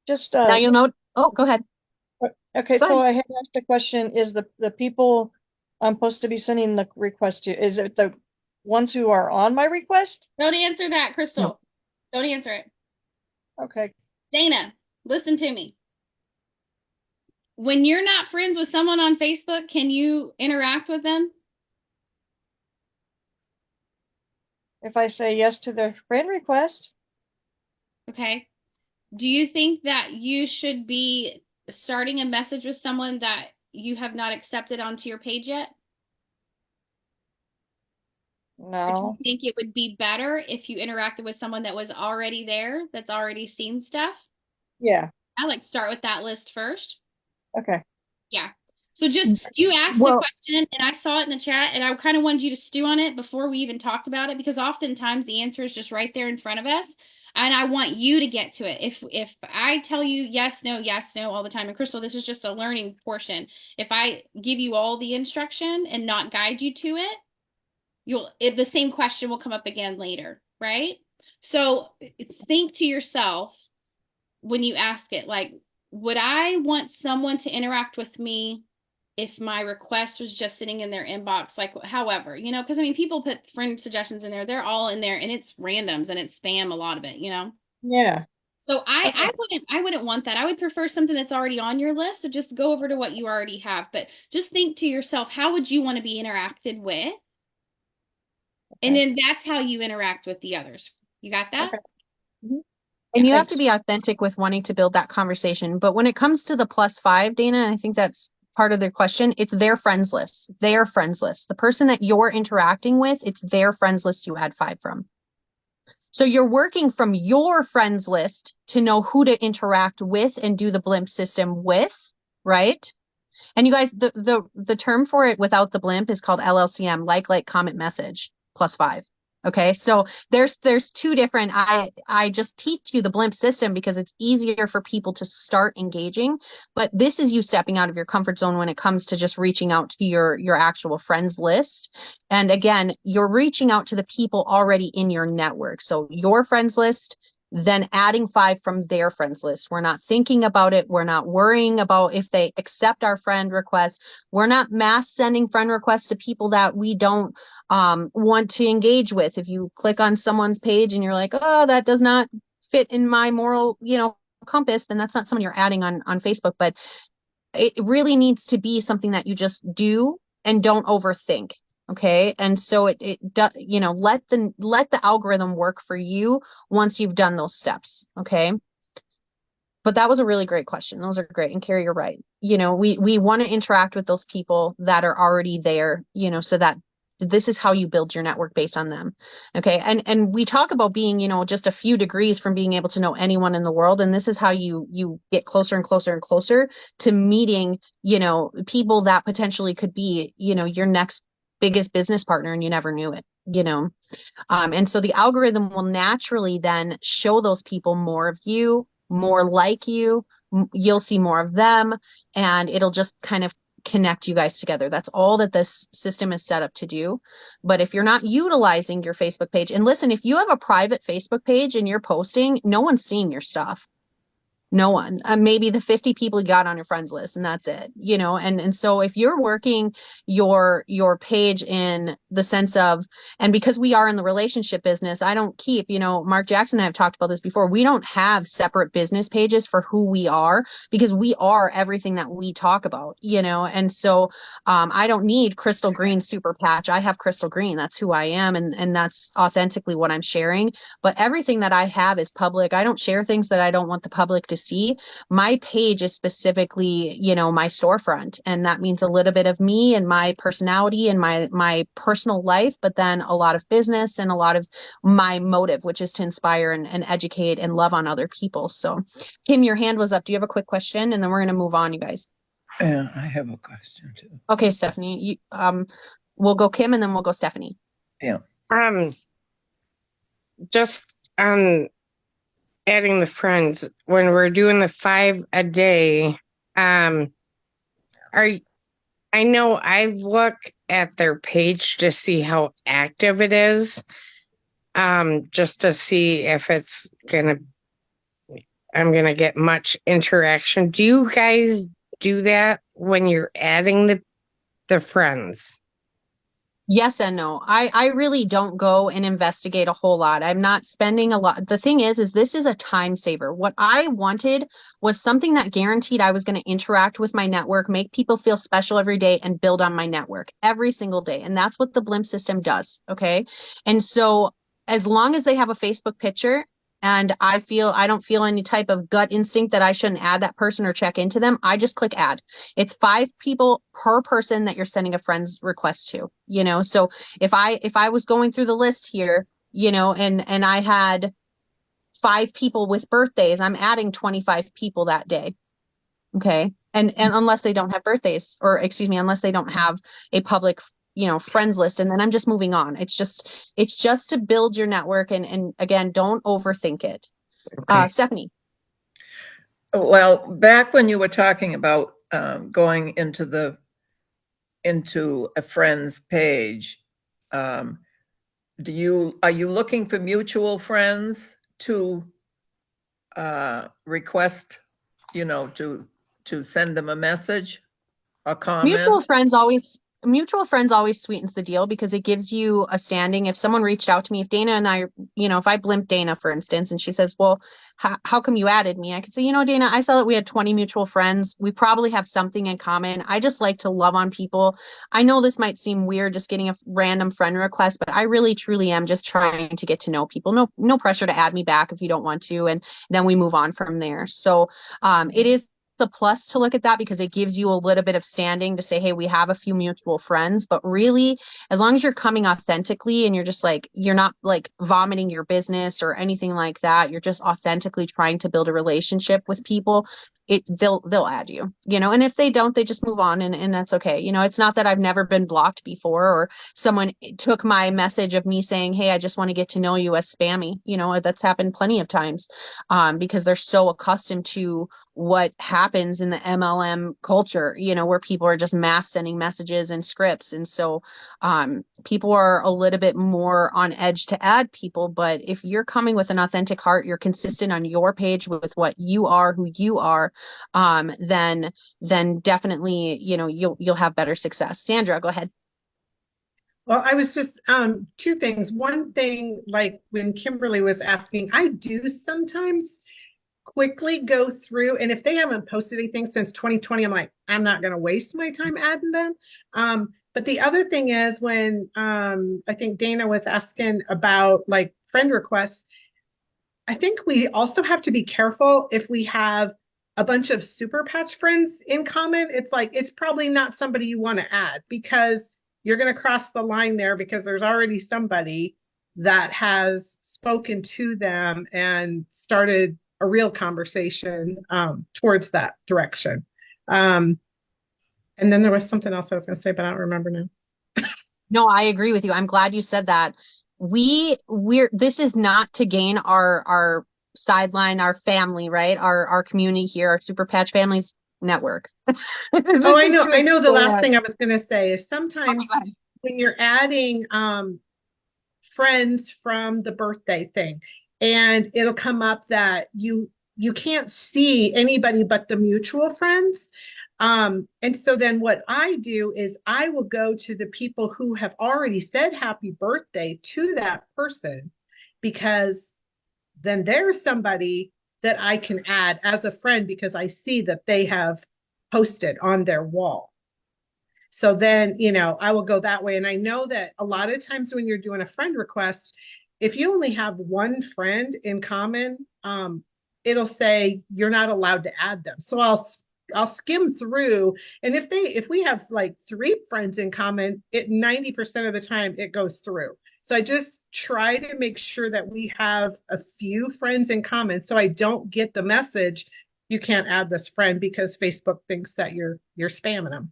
Just, Now you'll know. Oh, go ahead. okay, Go so ahead. I had asked a question, is the people I'm supposed to be sending the request to, is it the ones who are on my request? Don't answer that, Crystal. No. Don't answer it. Okay, Dana, listen to me. When you're not friends with someone on Facebook, can you interact with them? if I say yes to their friend request, Okay. Do you think that you should be starting a message with someone that you have not accepted onto your page yet? Or do no. you think it would be better if you interacted with someone that was already there, that's already seen stuff? Yeah, I like start with that list first. okay. Yeah. So just, you asked a Well- question and I saw it in the chat and I kind of wanted you to stew on it before we even talked about it, because oftentimes the answer is just right there in front of us. And I want you to get to it. If I tell you yes, no all the time, and Crystal, this is just a learning portion. If I give you all the instruction and not guide you to it, the same question will come up again later, right? So think to yourself when you ask it, like, would I want someone to interact with me if my request was just sitting in their inbox, like, however, because I mean, people put friend suggestions in there, they're all in there and it's randoms and it's spam, a lot of it, Yeah, So Okay. I wouldn't want that. I would prefer something that's already on your list. So just go over to what you already have, but just think to yourself, how would you want to be interacted with? And Okay. then that's how you interact with the others. You got that? Okay. Mhm. And Yeah. you have to be authentic with wanting to build that conversation. But when it comes to the +5, Dana, and I think that's part of their question, it's their friends list. Their friends list. The person that you're interacting with, it's their friends list you had 5 from. So you're working from your friends list to know who to interact with and do the Blimp system with, right? And you guys, the term for it without the Blimp is called LLCM, like, comment, message, +5. Okay, so there's 2 different. I just teach you the Blimp system because it's easier for people to start engaging, but this is you stepping out of your comfort zone when it comes to just reaching out to your actual friends list. And again, you're reaching out to the people already in your network. So your friends list, then adding 5 from their friends list. We're not thinking about it. We're not worrying about if they accept our friend request. We're not mass sending friend requests to people that we don't want to engage with. If you click on someone's page and you're like, oh, that does not fit in my moral, compass, then that's not someone you're adding on Facebook. But it really needs to be something that you just do and don't overthink. Okay. And so it does, let the algorithm work for you once you've done those steps. Okay. But that was a really great question. Those are great. And Carrie, you're right. We want to interact with those people that are already there, so that this is how you build your network based on them. Okay. And we talk about being, just a few degrees from being able to know anyone in the world. And this is how you get closer and closer and closer to meeting, people that potentially could be, your next biggest business partner, and you never knew it. And so the algorithm will naturally then show those people more of you, more like you. You'll see more of them, and it'll just kind of connect you guys together. That's all that this system is set up to do. But if you're not utilizing your Facebook page, and listen, if you have a private Facebook page and you're posting, no one's seeing your stuff. No one. Maybe the 50 people you got on your friends list, and that's it. And so if you're working your page in the sense of, and because we are in the relationship business, I don't keep, Mark Jackson and I have talked about this before. We don't have separate business pages for who we are, because we are everything that we talk about, and so I don't need Crystal Green super patch. I have Crystal Green. That's who I am, and that's authentically what I'm sharing. But everything that I have is public. I don't share things that I don't want the public to see. My page is specifically, my storefront, and that means a little bit of me and my personality and my personal life, but then a lot of business and a lot of my motive, which is to inspire and educate and love on other people. So, Kim, your hand was up. Do you have a quick question? And then we're going to move on, you guys. Yeah, I have a question too. Okay, Stephanie, we'll go Kim and then we'll go Stephanie. Yeah. Just adding the friends when we're doing the 5 a day. I know I look at their page to see how active it is, just to see if I'm gonna get much interaction. Do you guys do that when you're adding the friends? Yes and no. I really don't go and investigate a whole lot. I'm not spending a lot. The thing is this is a time saver. What I wanted was something that guaranteed I was going to interact with my network, make people feel special every day, and build on my network every single day. And that's what the Blimp system does. Okay. And so as long as they have a Facebook picture, and I don't feel any type of gut instinct that I shouldn't add that person or check into them, I just click add. It's 5 people per person that you're sending a friend's request to, so if I was going through the list here, and I had 5 people with birthdays, I'm adding 25 people that day. Okay. And unless they don't have birthdays, or excuse me, unless they don't have a public friends list, and then I'm just moving on. It's just to build your network, and again, don't overthink it. Okay. Stephanie. Well, back when you were talking about going into a friend's page, are you looking for mutual friends to request, to send them a message, a comment? Mutual friends always sweetens the deal, because it gives you a standing. If someone reached out to me, if Dana and I, if I Blimp Dana, for instance, and she says, well, how come you added me? I could say, Dana, I saw that we had 20 mutual friends. We probably have something in common. I just like to love on people. I know this might seem weird, just getting a random friend request, but I really, truly am just trying to get to know people. No pressure to add me back if you don't want to. And then we move on from there. So it is a plus to look at that, because it gives you a little bit of standing to say, hey, we have a few mutual friends. But really, as long as you're coming authentically and you're just like, you're not like vomiting your business or anything like that, you're just authentically trying to build a relationship with people, they'll add you, and if they don't, they just move on, and that's okay. It's not that I've never been blocked before, or someone took my message of me saying, hey, I just want to get to know you, as spammy. That's happened plenty of times, because they're so accustomed to what happens in the MLM culture, where people are just mass sending messages and scripts. And so people are a little bit more on edge to add people. But if you're coming with an authentic heart, you're consistent on your page with what you are, who you are, then definitely, you'll have better success. Sandra, go ahead. Well, I was just 2 things. One thing, like when Kimberly was asking, I do sometimes quickly go through, and if they haven't posted anything since 2020, I'm like, I'm not going to waste my time adding them. But the other thing is, when I think Dana was asking about like friend requests, I think we also have to be careful if we have a bunch of super patch friends in common. It's like, it's probably not somebody you want to add, because you're going to cross the line there, because there's already somebody that has spoken to them and started a real conversation towards that direction. And then there was something else I was going to say, but I don't remember now. No, I agree with you. I'm glad you said that. This is not to gain our sideline, our family, right? Our community here, our Super Patch Families network. Oh, I know. The last thing I was going to say is sometimes when you're adding friends from the birthday thing, and it'll come up that you you can't see anybody but the mutual friends. And so then what I do is I will go to the people who have already said happy birthday to that person, because then there's somebody that I can add as a friend because I see that they have posted on their wall. So then, I will go that way. And I know that a lot of times when you're doing a friend request, if you only have one friend in common, it'll say you're not allowed to add them. So I'll skim through, and if we have like 3 friends in common, 90% of the time it goes through. So I just try to make sure that we have a few friends in common, so I don't get the message you can't add this friend because Facebook thinks that you're spamming them.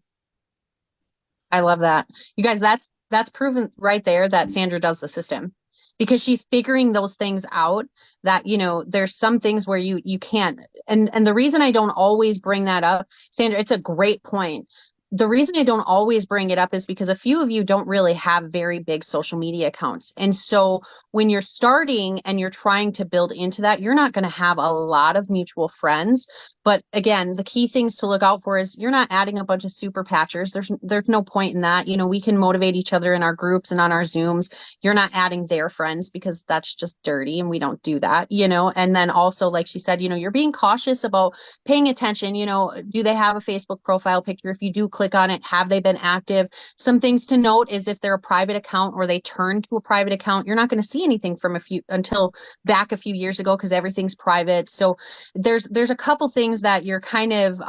I love that. You guys, that's proven right there that Sandra does the system, because she's figuring those things out, that, there's some things where you can't. And the reason I don't always bring that up, Sandra, it's a great point. The reason I don't always bring it up is because a few of you don't really have very big social media accounts. And so when you're starting and you're trying to build into that, you're not going to have a lot of mutual friends. But again, the key things to look out for is you're not adding a bunch of super patchers. There's no point in that. We can motivate each other in our groups and on our Zooms. You're not adding their friends because that's just dirty and we don't do that, And then also, like she said, you're being cautious about paying attention. Do they have a Facebook profile picture? If you do click on it, have they been active? Some things to note is if they're a private account or they turn to a private account, you're not going to see anything from until back a few years ago, because everything's private. So there's a couple things that you're kind of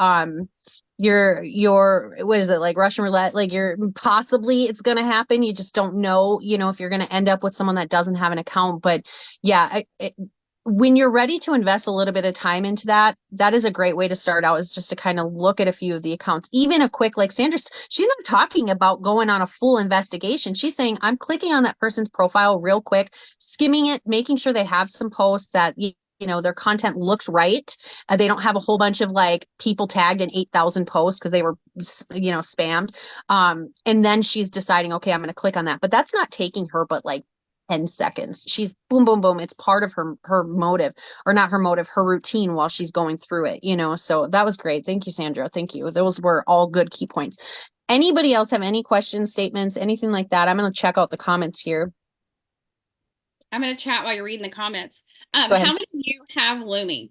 you're what is it, like Russian roulette, like you're possibly it's going to happen, you just don't know, if you're going to end up with someone that doesn't have an account. But yeah, when you're ready to invest a little bit of time into that, that is a great way to start out, is just to kind of look at a few of the accounts. Even a quick, like Sandra, she's not talking about going on a full investigation. She's saying, I'm clicking on that person's profile real quick, skimming it, making sure they have some posts that, their content looks right. They don't have a whole bunch of like people tagged in 8,000 posts because they were, spammed. And then she's deciding, okay, I'm going to click on that. But that's not taking her but like 10 seconds. She's boom, boom, boom. It's part of her motive, or not her motive, her routine while she's going through it, So that was great. Thank you, Sandra. Thank you. Those were all good key points. Anybody else have any questions, statements, anything like that? I'm going to check out the comments here. I'm going to chat while you're reading the comments. How many of you have Lumi?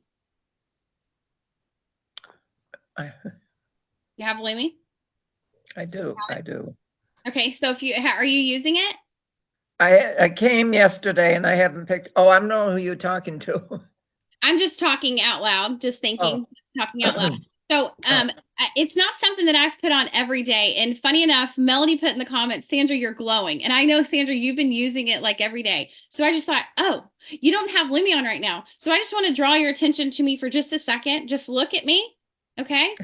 You have Lumi? I do. Okay, so are you using it? I came yesterday and I haven't picked. Oh, I don't know who you're talking to. I'm just talking out loud, just thinking, talking out loud. So it's not something that I've put on every day. And funny enough, Melody put in the comments, Sandra, you're glowing. And I know, Sandra, you've been using it like every day. So I just thought, oh, you don't have Lumi on right now. So I just want to draw your attention to me for just a second. Just look at me. Okay.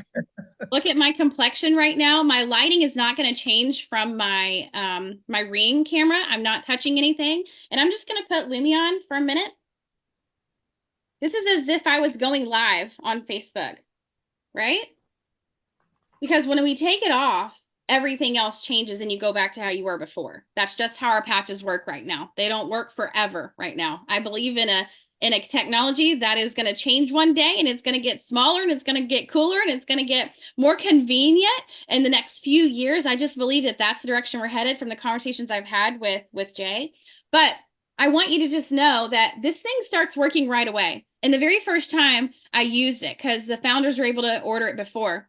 Look at my complexion right now. My lighting is not going to change from my my Ring camera. I'm not touching anything. And I'm just going to put Lumi on for a minute. This is as if I was going live on Facebook, right? Because when we take it off, everything else changes and you go back to how you were before. That's just how our patches work right now. They don't work forever right now. I believe in a technology that is going to change one day, and it's going to get smaller, and it's going to get cooler, and it's going to get more convenient in the next few years. I just believe that that's the direction we're headed from the conversations I've had with Jay. But I want you to just know that this thing starts working right away. And the very first time I used it, because the founders were able to order it before,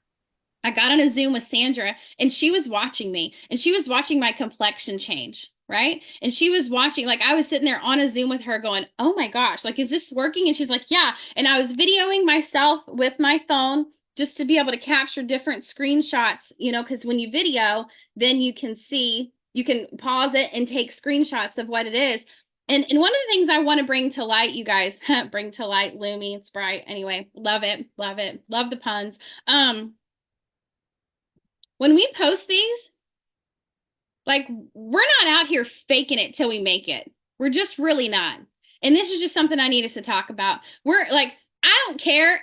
I got on a Zoom with Sandra, and she was watching me, and she was watching my complexion change. Right. And she was watching, like I was sitting there on a Zoom with her going, oh my gosh, like, is this working? And she's like, yeah. And I was videoing myself with my phone just to be able to capture different screenshots, because when you video, then you can see, you can pause it and take screenshots of what it is. And one of the things I want to bring to light, you guys, bring to light, Lumi, it's bright. Anyway, love it. Love it. Love the puns. When we post these, like, we're not out here faking it till we make it. We're just really not. And this is just something I need us to talk about. We're like, I don't care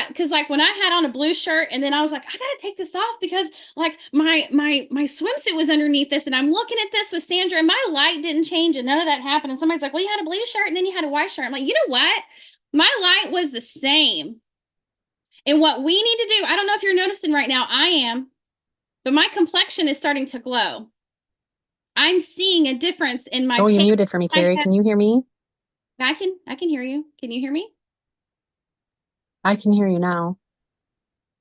because like when I had on a blue shirt and then I was like, I gotta take this off because like my swimsuit was underneath this, and I'm looking at this with Sandra and my light didn't change and none of that happened. And somebody's like, well, you had a blue shirt and then you had a white shirt. I'm like, you know what? My light was the same. And what we need to do, I don't know if you're noticing right now, I am, but my complexion is starting to glow. I'm seeing a difference in my Oh, you're pale. muted for me, Carrie. Can you hear me? I can hear you. Can you hear me? I can hear you now.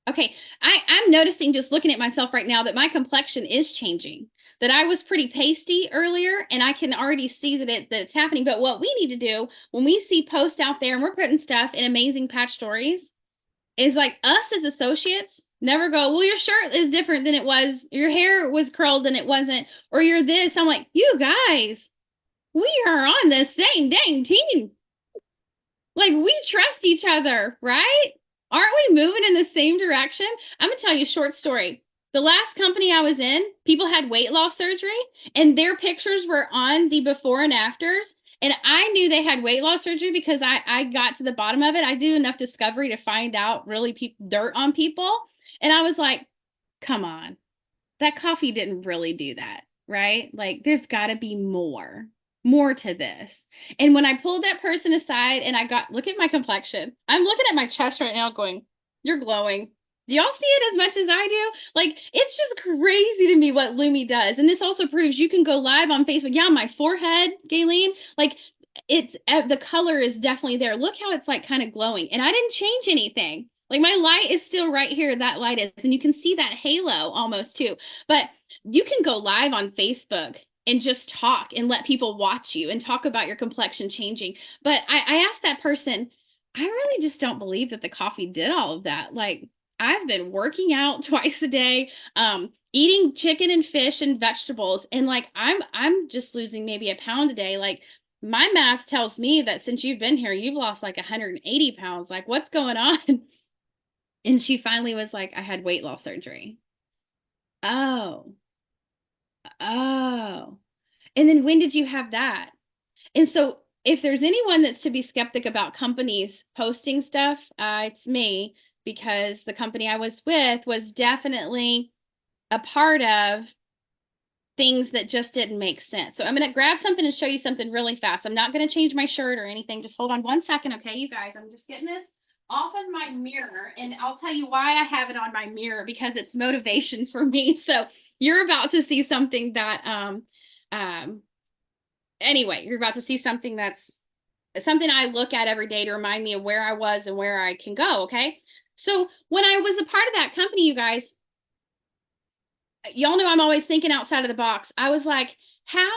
Okay, I'm noticing just looking at myself right now that my complexion is changing. That I was pretty pasty earlier, and I can already see that it's happening. But what we need to do when we see posts out there and we're putting stuff in Amazing Patch Stories is like us as associates never go, well, your shirt is different than it was, your hair was curled than it wasn't, or you're this. I'm like, you guys, we are on the same dang team. Like, we trust each other, right? Aren't we moving in the same direction? I'm gonna tell you a short story. The last company I was in, people had weight loss surgery, and their pictures were on the before and afters. And I knew they had weight loss surgery because I got to the bottom of it. I did enough discovery to find out really dirt on people. And I was like, come on, that coffee didn't really do that, right? Like, there's got to be more to this. And when I pulled that person aside and look at my complexion. I'm looking at my chest right now going, you're glowing. Do y'all see it as much as I do? Like, it's just crazy to me what Lumi does. And this also proves you can go live on Facebook. Yeah, my forehead, Gayleen, like, it's the color is definitely there. Look how it's like kind of glowing. And I didn't change anything. Like, my light is still right here. That light is, and you can see that halo almost too. But you can go live on Facebook and just talk and let people watch you and talk about your complexion changing. But I asked that person, I really just don't believe that the coffee did all of that. Like, I've been working out twice a day, eating chicken and fish and vegetables, and like I'm just losing maybe a pound a day. Like, my math tells me that since you've been here, you've lost like 180 pounds. Like, what's going on? And she finally was like, I had weight loss surgery. Oh, oh. And then when did you have that? And so if there's anyone that's to be skeptic about companies posting stuff, it's me, because the company I was with was definitely a part of things that just didn't make sense. So I'm going to grab something and show you something really fast. I'm not going to change my shirt or anything. Just hold on 1 second. Okay, you guys, I'm just getting this off of my mirror, and I'll tell you why I have it on my mirror, because it's motivation for me. So you're about to see something that, anyway, you're about to see something that's something I look at every day to remind me of where I was and where I can go. Okay. So when I was a part of that company, you guys, y'all know I'm always thinking outside of the box. I was like, how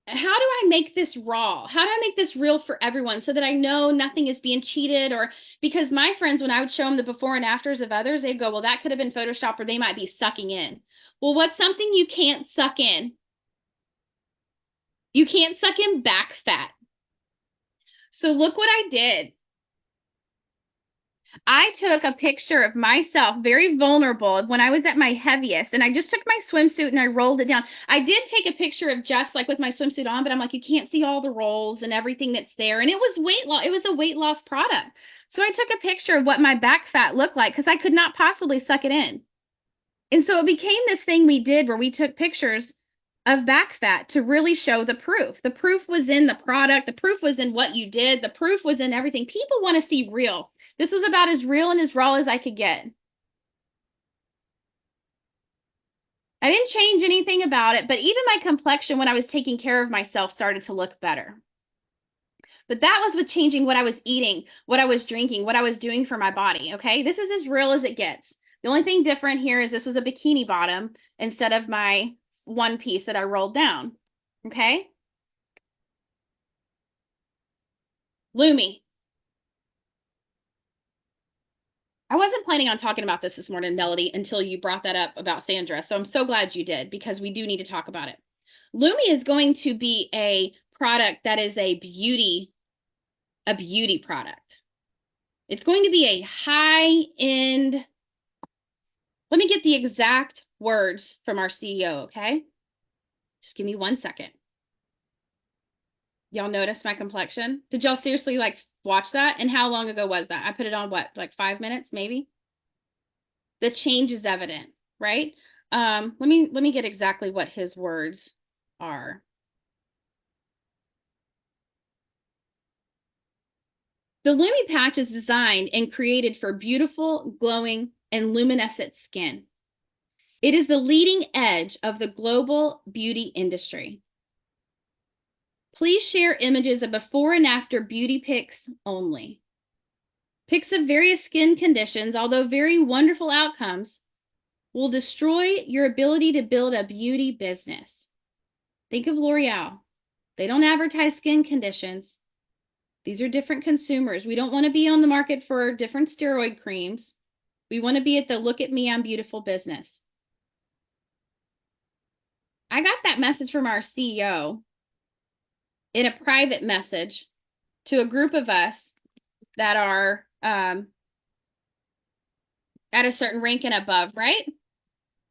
do I make this raw? How do I make this real for everyone so that I know nothing is being cheated? Or because my friends, when I would show them the before and afters of others, they'd go, well, that could have been Photoshop, or they might be sucking in. Well, what's something you can't suck in? You can't suck in back fat. So look what I did. I took a picture of myself, very vulnerable, when I was at my heaviest, and I just took my swimsuit and I rolled it down. I did take a picture of just like with my swimsuit on, but I'm like, you can't see all the rolls and everything that's there. And it was weight loss. It was a weight loss product. So I took a picture of what my back fat looked like because I could not possibly suck it in. And so it became this thing we did where we took pictures of back fat to really show the proof. The proof was in the product. The proof was in what you did. The proof was in everything. People want to see real. This was about as real and as raw as I could get. I didn't change anything about it, but even my complexion when I was taking care of myself started to look better. But that was with changing what I was eating, what I was drinking, what I was doing for my body, okay? This is as real as it gets. The only thing different here is this was a bikini bottom instead of my one piece that I rolled down, okay? Lumi. I wasn't planning on talking about this morning, Melody, until you brought that up about Sandra. So I'm so glad you did, because we do need to talk about it. Lumi is going to be a product that is a beauty product. It's going to be a high-end. Let me get the exact words from our CEO, okay? Just give me 1 second. Y'all notice my complexion? Did y'all seriously like watch that? And how long ago was that? I put it on what, like 5 minutes, maybe? The change is evident, right? Let me get exactly what his words are. The Lumi patch is designed and created for beautiful, glowing, and luminescent skin. It is the leading edge of the global beauty industry. Please share images of before and after beauty pics only. Pics of various skin conditions, although very wonderful outcomes, will destroy your ability to build a beauty business. Think of L'Oreal. They don't advertise skin conditions. These are different consumers. We don't want to be on the market for different steroid creams. We want to be at the look at me, I'm beautiful business. I got that message from our CEO in a private message to a group of us that are at a certain rank and above, right?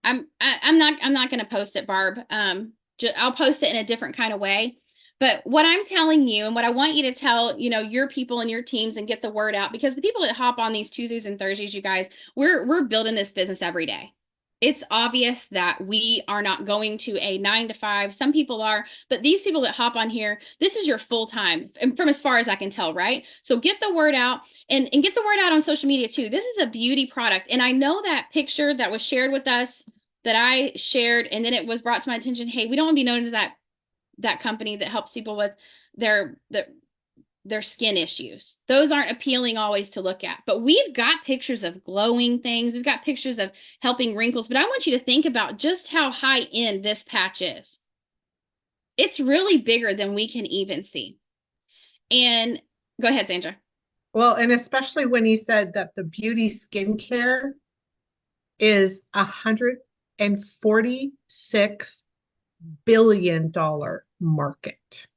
I'm not going to post it, Barb. I'll post it in a different kind of way. But what I'm telling you and what I want you to tell, your people and your teams and get the word out, because the people that hop on these Tuesdays and Thursdays, you guys, we're building this business every day. It's obvious that we are not going to a 9 to 5. Some people are, but these people that hop on here, this is your full time, and from as far as I can tell, right? So get the word out and get the word out on social media too. This is a beauty product. And I know that picture that was shared with us that I shared, and then it was brought to my attention, hey, we don't want to be known as that company that helps people with their skin issues. Those aren't appealing always to look at, but we've got pictures of glowing things. We've got pictures of helping wrinkles, but I want you to think about just how high end this patch is. It's really bigger than we can even see. And go ahead, Sandra. Well, and especially when he said that the beauty skincare is $146 billion market.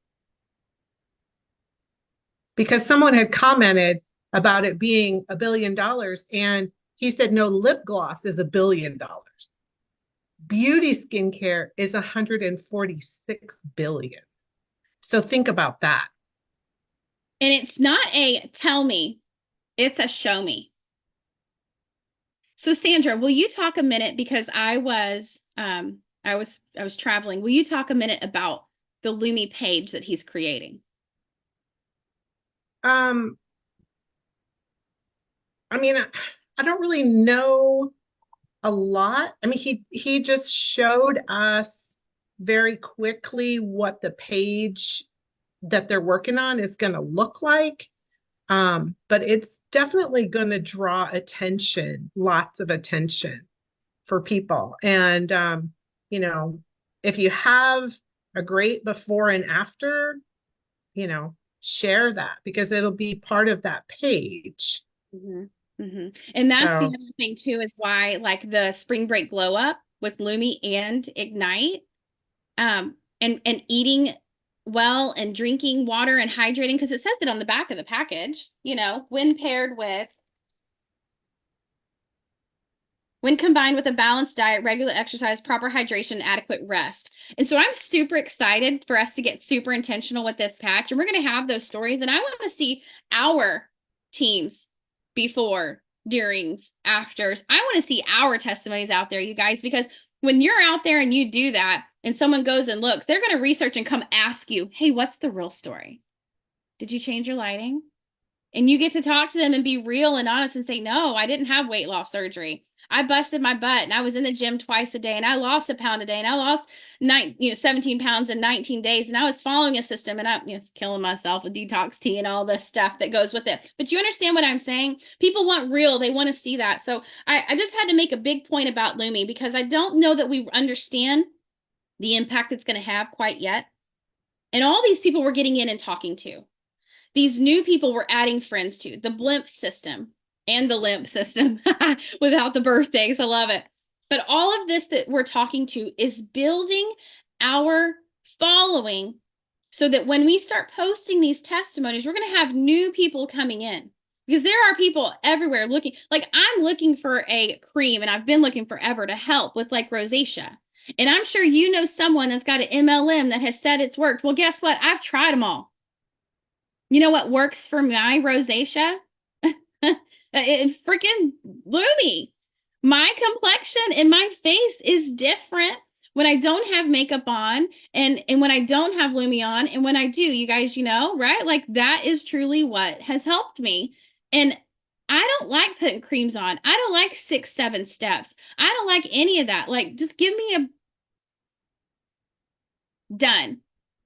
Because someone had commented about it being $1 billion, and he said, no, lip gloss is $1 billion. Beauty skincare is $146 billion. So think about that. And it's not a tell me, it's a show me. So Sandra, will you talk a minute, because I was traveling. Will you talk a minute about the Lumi page that he's creating? I mean, I don't really know a lot. I mean, he just showed us very quickly what the page that they're working on is going to look like. But it's definitely going to draw attention, lots of attention for people. And, if you have a great before and after, share that, because it'll be part of that page. Mm-hmm. Mm-hmm. And that's the other thing too, is why like the spring break glow up with Lumi and Ignite, and eating well and drinking water and hydrating, because it says it on the back of the package, when combined with a balanced diet, regular exercise, proper hydration, adequate rest. And so I'm super excited for us to get super intentional with this patch. And we're going to have those stories. And I want to see our teams before, durings, afters. I want to see our testimonies out there, you guys, because when you're out there and you do that and someone goes and looks, they're going to research and come ask you, hey, what's the real story? Did you change your lighting? And you get to talk to them and be real and honest and say, no, I didn't have weight loss surgery. I busted my butt and I was in the gym twice a day and I lost a pound a day and I lost 17 pounds in 19 days. And I was following a system and I was killing myself with detox tea and all the stuff that goes with it. But you understand what I'm saying? People want real. They want to see that. So I just had to make a big point about Lumi, because I don't know that we understand the impact it's going to have quite yet. And all these people we're getting in and talking to, these new people we're adding friends to, the blimp system. And the limp system without the birthdays. I love it. But all of this that we're talking to is building our following so that when we start posting these testimonies, we're going to have new people coming in, because there are people everywhere looking. Like I'm looking for a cream, and I've been looking forever to help with like rosacea. And I'm sure you know someone that's got an MLM that has said it's worked. Well, guess what? I've tried them all. You know what works for my rosacea? It's freaking Lumi. My complexion and my face is different when I don't have makeup on and when I don't have Lumi on and when I do, you guys, right? Like that is truly what has helped me. And I don't like putting creams on. I don't like 6, 7 steps. I don't like any of that. Like just give me a done.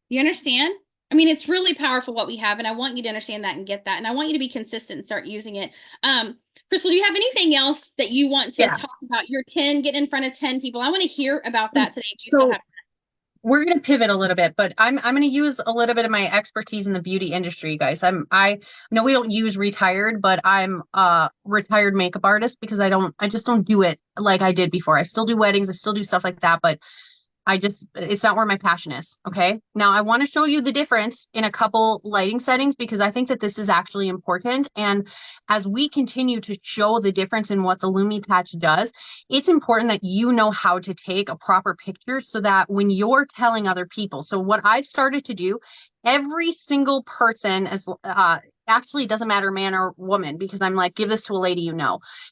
You understand? I mean, it's really powerful what we have, and I want you to understand that and get that. And I want you to be consistent and start using it. Crystal, do you have anything else that you want to talk about? Your 10, get in front of 10 people. I want to hear about that today. If you still have we're going to pivot a little bit, but I'm going to use a little bit of my expertise in the beauty industry, guys. I know we don't use retired, but I'm a retired makeup artist because I just don't do it like I did before. I still do weddings, I still do stuff like that, but it's not where my passion is. Okay. Now I want to show you the difference in a couple lighting settings because I think that this is actually important. And as we continue to show the difference in what the Lumi patch does, it's important that you know how to take a proper picture so that when you're telling other people. So what I've started to do, every single person actually, it doesn't matter man or woman, because I'm like, give this to a lady,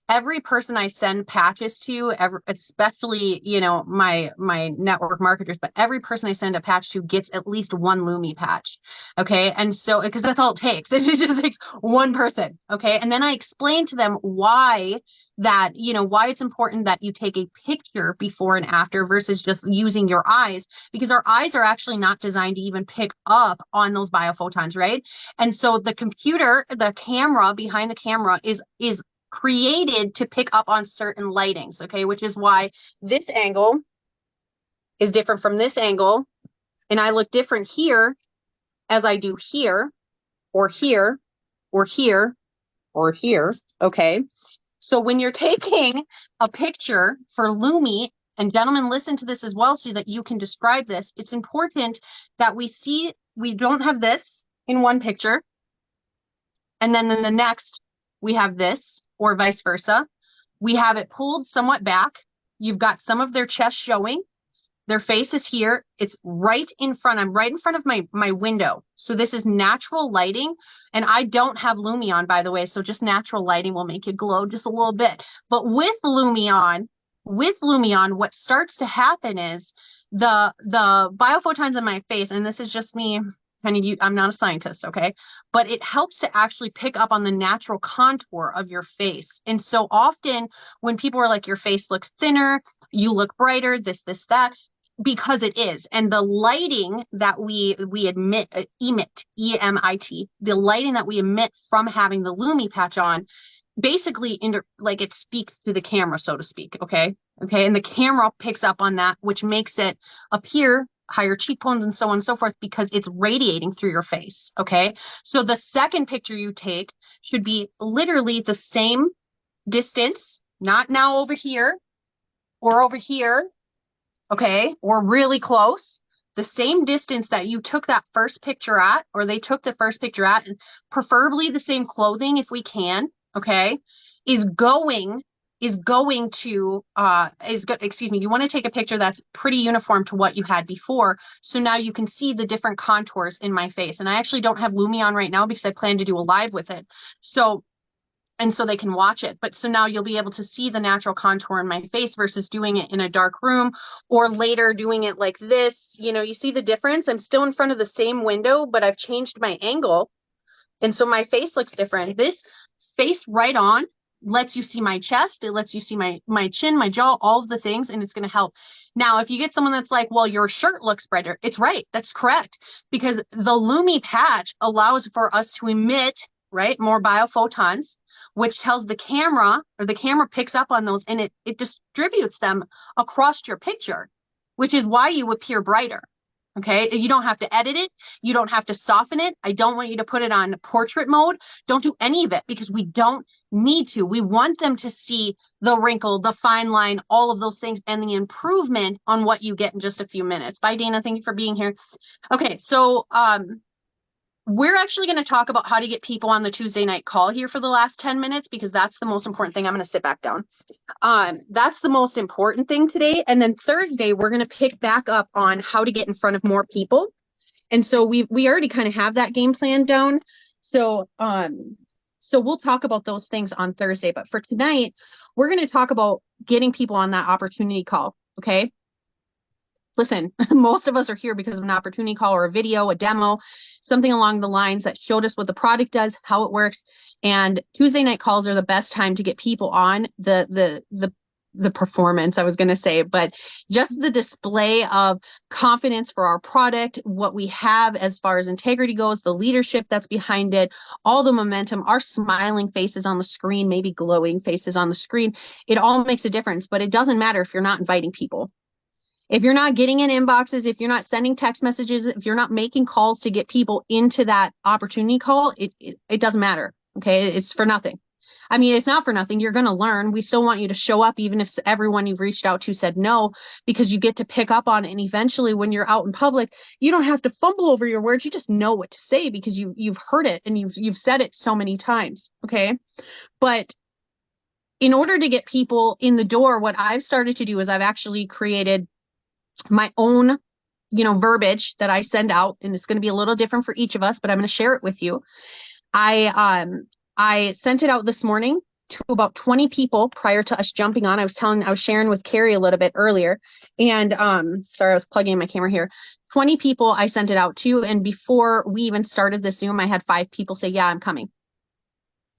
every person I send patches to, especially, my network marketers, but every person I send a patch to gets at least one Lumi patch. Okay. And so, because that's all it takes. It just takes one person. Okay. And then I explain to them why it's important that you take a picture before and after versus just using your eyes, because our eyes are actually not designed to even pick up on those biophotons, right? And so the camera behind the camera is created to pick up on certain lightings, okay? Which is why this angle is different from this angle, and I look different here as I do here, or here, or here, or here, okay? So when you're taking a picture for Lumi, and gentlemen, listen to this as well so that you can describe this, it's important that we don't have this in one picture, and then in the next, we have this, or vice versa. We have it pulled somewhat back. You've got some of their chest showing. Their face is here. It's right in front. I'm right in front of my window. So this is natural lighting. And I don't have Lumi on, by the way. So just natural lighting will make you glow just a little bit. But with Lumi on, what starts to happen is the biophotons in my face, and this is just me, I'm not a scientist, okay? But it helps to actually pick up on the natural contour of your face. And so often when people are like, your face looks thinner, you look brighter, this, that, because it is. And the lighting that we emit, E-M-I-T, the lighting that we emit from having the Lumi patch on, basically it speaks to the camera, so to speak. Okay. And the camera picks up on that, which makes it appear higher cheekbones and so on and so forth, because it's radiating through your face. Okay. So the second picture you take should be literally the same distance, not now over here or over here. Okay. Or really close. The same distance that you took that first picture at, or they took the first picture at, and preferably the same clothing if we can. Okay. You want to take a picture that's pretty uniform to what you had before. So now you can see the different contours in my face. And I actually don't have Lumi on right now because I plan to do a live with it. So they can watch it. But so now you'll be able to see the natural contour in my face versus doing it in a dark room or later doing it like this. You see the difference? I'm still in front of the same window, but I've changed my angle. And so my face looks different. This face right on lets you see my chest. It lets you see my chin, my jaw, all of the things, and it's going to help. Now, if you get someone that's like, well, your shirt looks brighter, it's right. That's correct. Because the Lumi patch allows for us to emit, right, more biophotons, which tells the camera, or the camera picks up on those, and it distributes them across your picture, which is why you appear brighter. Okay. You don't have to edit it. You don't have to soften it. I don't want you to put it on portrait mode. Don't do any of it because we don't need to. We want them to see the wrinkle, the fine line, all of those things, and the improvement on what you get in just a few minutes. Bye, Dana. Thank you for being here. Okay. So, we're actually going to talk about how to get people on the Tuesday night call here for the last 10 minutes, because that's the most important thing. I'm going to sit back down. That's the most important thing today. And then Thursday, we're going to pick back up on how to get in front of more people. And so we already kind of have that game plan down. So we'll talk about those things on Thursday. But for tonight, we're going to talk about getting people on that opportunity call. Okay. listen, most of us are here because of an opportunity call or a video, a demo, something along the lines that showed us what the product does, how it works. And Tuesday night calls are the best time to get people on the performance, I was going to say, but just the display of confidence for our product, what we have as far as integrity goes, the leadership that's behind it, all the momentum, our smiling faces on the screen, maybe glowing faces on the screen. It all makes a difference, but it doesn't matter if you're not inviting people. If you're not getting in inboxes, if you're not sending text messages, if you're not making calls to get people into that opportunity call, it doesn't matter. Okay. It's for nothing. I mean, it's not for nothing. You're going to learn. We still want you to show up, even if everyone you've reached out to said no, because you get to pick up on it. And eventually when you're out in public, you don't have to fumble over your words. You just know what to say because you've heard it and you've said it so many times. Okay. But in order to get people in the door, what I've started to do is I've actually created my own, verbiage that I send out, and it's going to be a little different for each of us, but I'm going to share it with you. I sent it out this morning to about 20 people prior to us jumping on. I was sharing with Carrie a little bit earlier, and sorry, I was plugging in my camera here. 20 people I sent it out to, and before we even started the Zoom, I had 5 people say, yeah, I'm coming.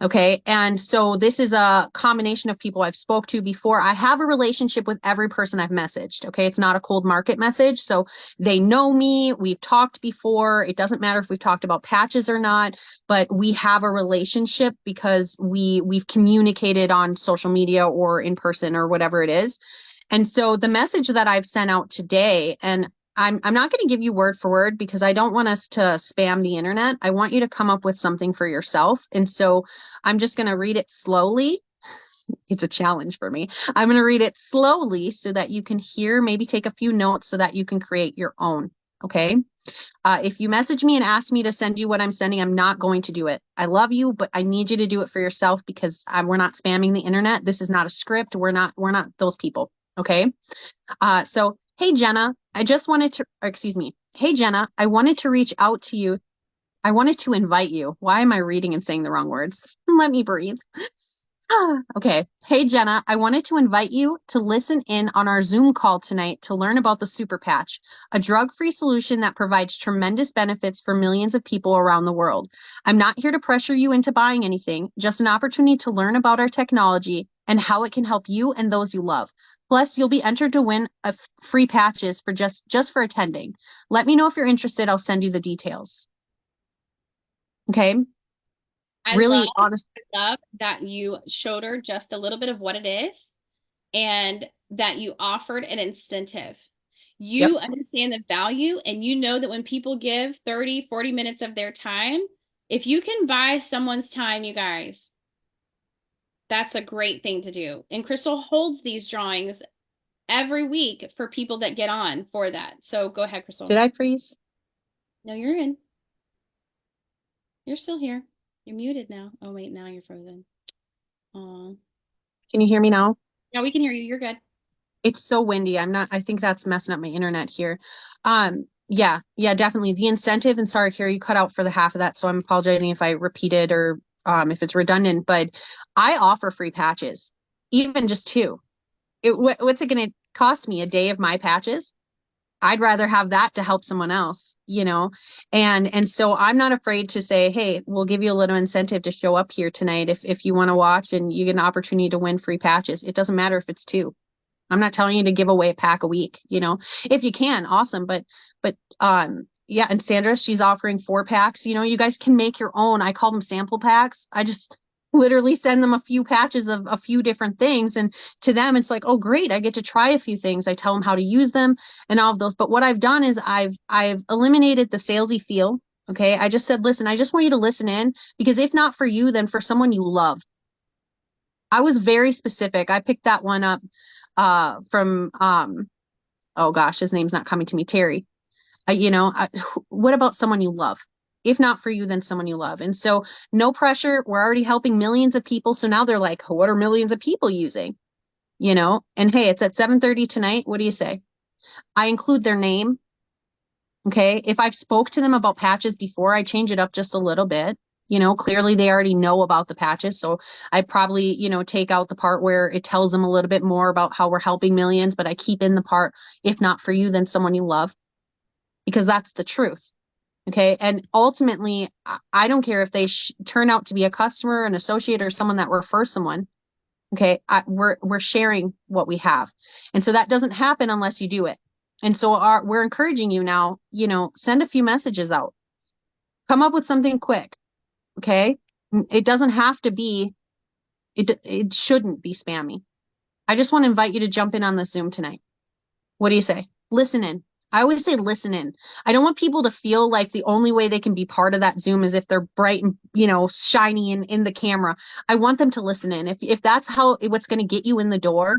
Okay. And so this is a combination of people I've spoke to before. I have a relationship with every person I've messaged. Okay. It's not a cold market message. So they know me. We've talked before. It doesn't matter if we've talked about patches or not, but we have a relationship because we've communicated on social media or in person or whatever it is. And so the message that I've sent out today, and I'm not going to give you word for word because I don't want us to spam the internet. I want you to come up with something for yourself. And so I'm just going to read it slowly. It's a challenge for me. I'm going to read it slowly so that you can hear, maybe take a few notes so that you can create your own. Okay. If you message me and ask me to send you what I'm sending, I'm not going to do it. I love you, but I need you to do it for yourself because we're not spamming the internet. This is not a script. We're not those people. Okay. So, hey, Jenna, hey, Jenna, I wanted to reach out to you. I wanted to invite you. Why am I reading and saying the wrong words? Let me breathe. Okay. Hey, Jenna, I wanted to invite you to listen in on our Zoom call tonight to learn about the Super Patch, a drug-free solution that provides tremendous benefits for millions of people around the world. I'm not here to pressure you into buying anything, just an opportunity to learn about our technology and how it can help you and those you love. Plus, you'll be entered to win free patches for just for attending. Let me know if you're interested. I'll send you the details. Okay. I Really honest. love that you showed her just a little bit of what it is and that you offered an incentive. You understand the value, and you know that when people give 30, 40 minutes of their time, if you can buy someone's time, you guys, that's a great thing to do. And Crystal holds these drawings every week for people that get on for that. So go ahead, Crystal. Did I freeze? No, you're in. You're still here. You're muted now. Oh, wait, now you're frozen. Aw. Can you hear me now? Yeah, we can hear you. You're good. It's so windy. I think that's messing up my internet here. Yeah, definitely. The incentive, and sorry, Carrie, you cut out for the half of that, so I'm apologizing if I repeated or if it's redundant, but I offer free patches, even just 2. What's it going to cost me? A day of my patches? I'd rather have that to help someone else, and so I'm not afraid to say, hey, we'll give you a little incentive to show up here tonight if you want to watch and you get an opportunity to win free patches. It doesn't matter if it's 2. I'm not telling you to give away a pack a week, if you can, awesome. But yeah. And Sandra, she's offering 4 packs, you guys can make your own. I call them sample packs. I just literally send them a few patches of a few different things. And to them, it's like, oh, great. I get to try a few things. I tell them how to use them and all of those. But what I've done is I've eliminated the salesy feel. Okay. I just said, listen, I just want you to listen in, because if not for you, then for someone you love. I was very specific. I picked that one up from oh gosh, his name's not coming to me, Terry. What about someone you love? If not for you, then someone you love. And so no pressure. We're already helping millions of people. So now they're like, what are millions of people using? And hey, it's at 7:30 tonight. What do you say? I include their name. Okay. If I've spoke to them about patches before, I change it up just a little bit. Clearly they already know about the patches. So I probably, take out the part where it tells them a little bit more about how we're helping millions, but I keep in the part, if not for you, then someone you love, because that's the truth. Okay. And ultimately, I don't care if they turn out to be a customer, an associate, or someone that refers someone. Okay. We're sharing what we have. And so that doesn't happen unless you do it. And so we're encouraging you now, send a few messages out, come up with something quick. Okay. It doesn't have to be, it shouldn't be spammy. I just want to invite you to jump in on the Zoom tonight. What do you say? Listen in. I always say listen in. I don't want people to feel like the only way they can be part of that Zoom is if they're bright and, shiny in the camera. I want them to listen in. If that's what's going to get you in the door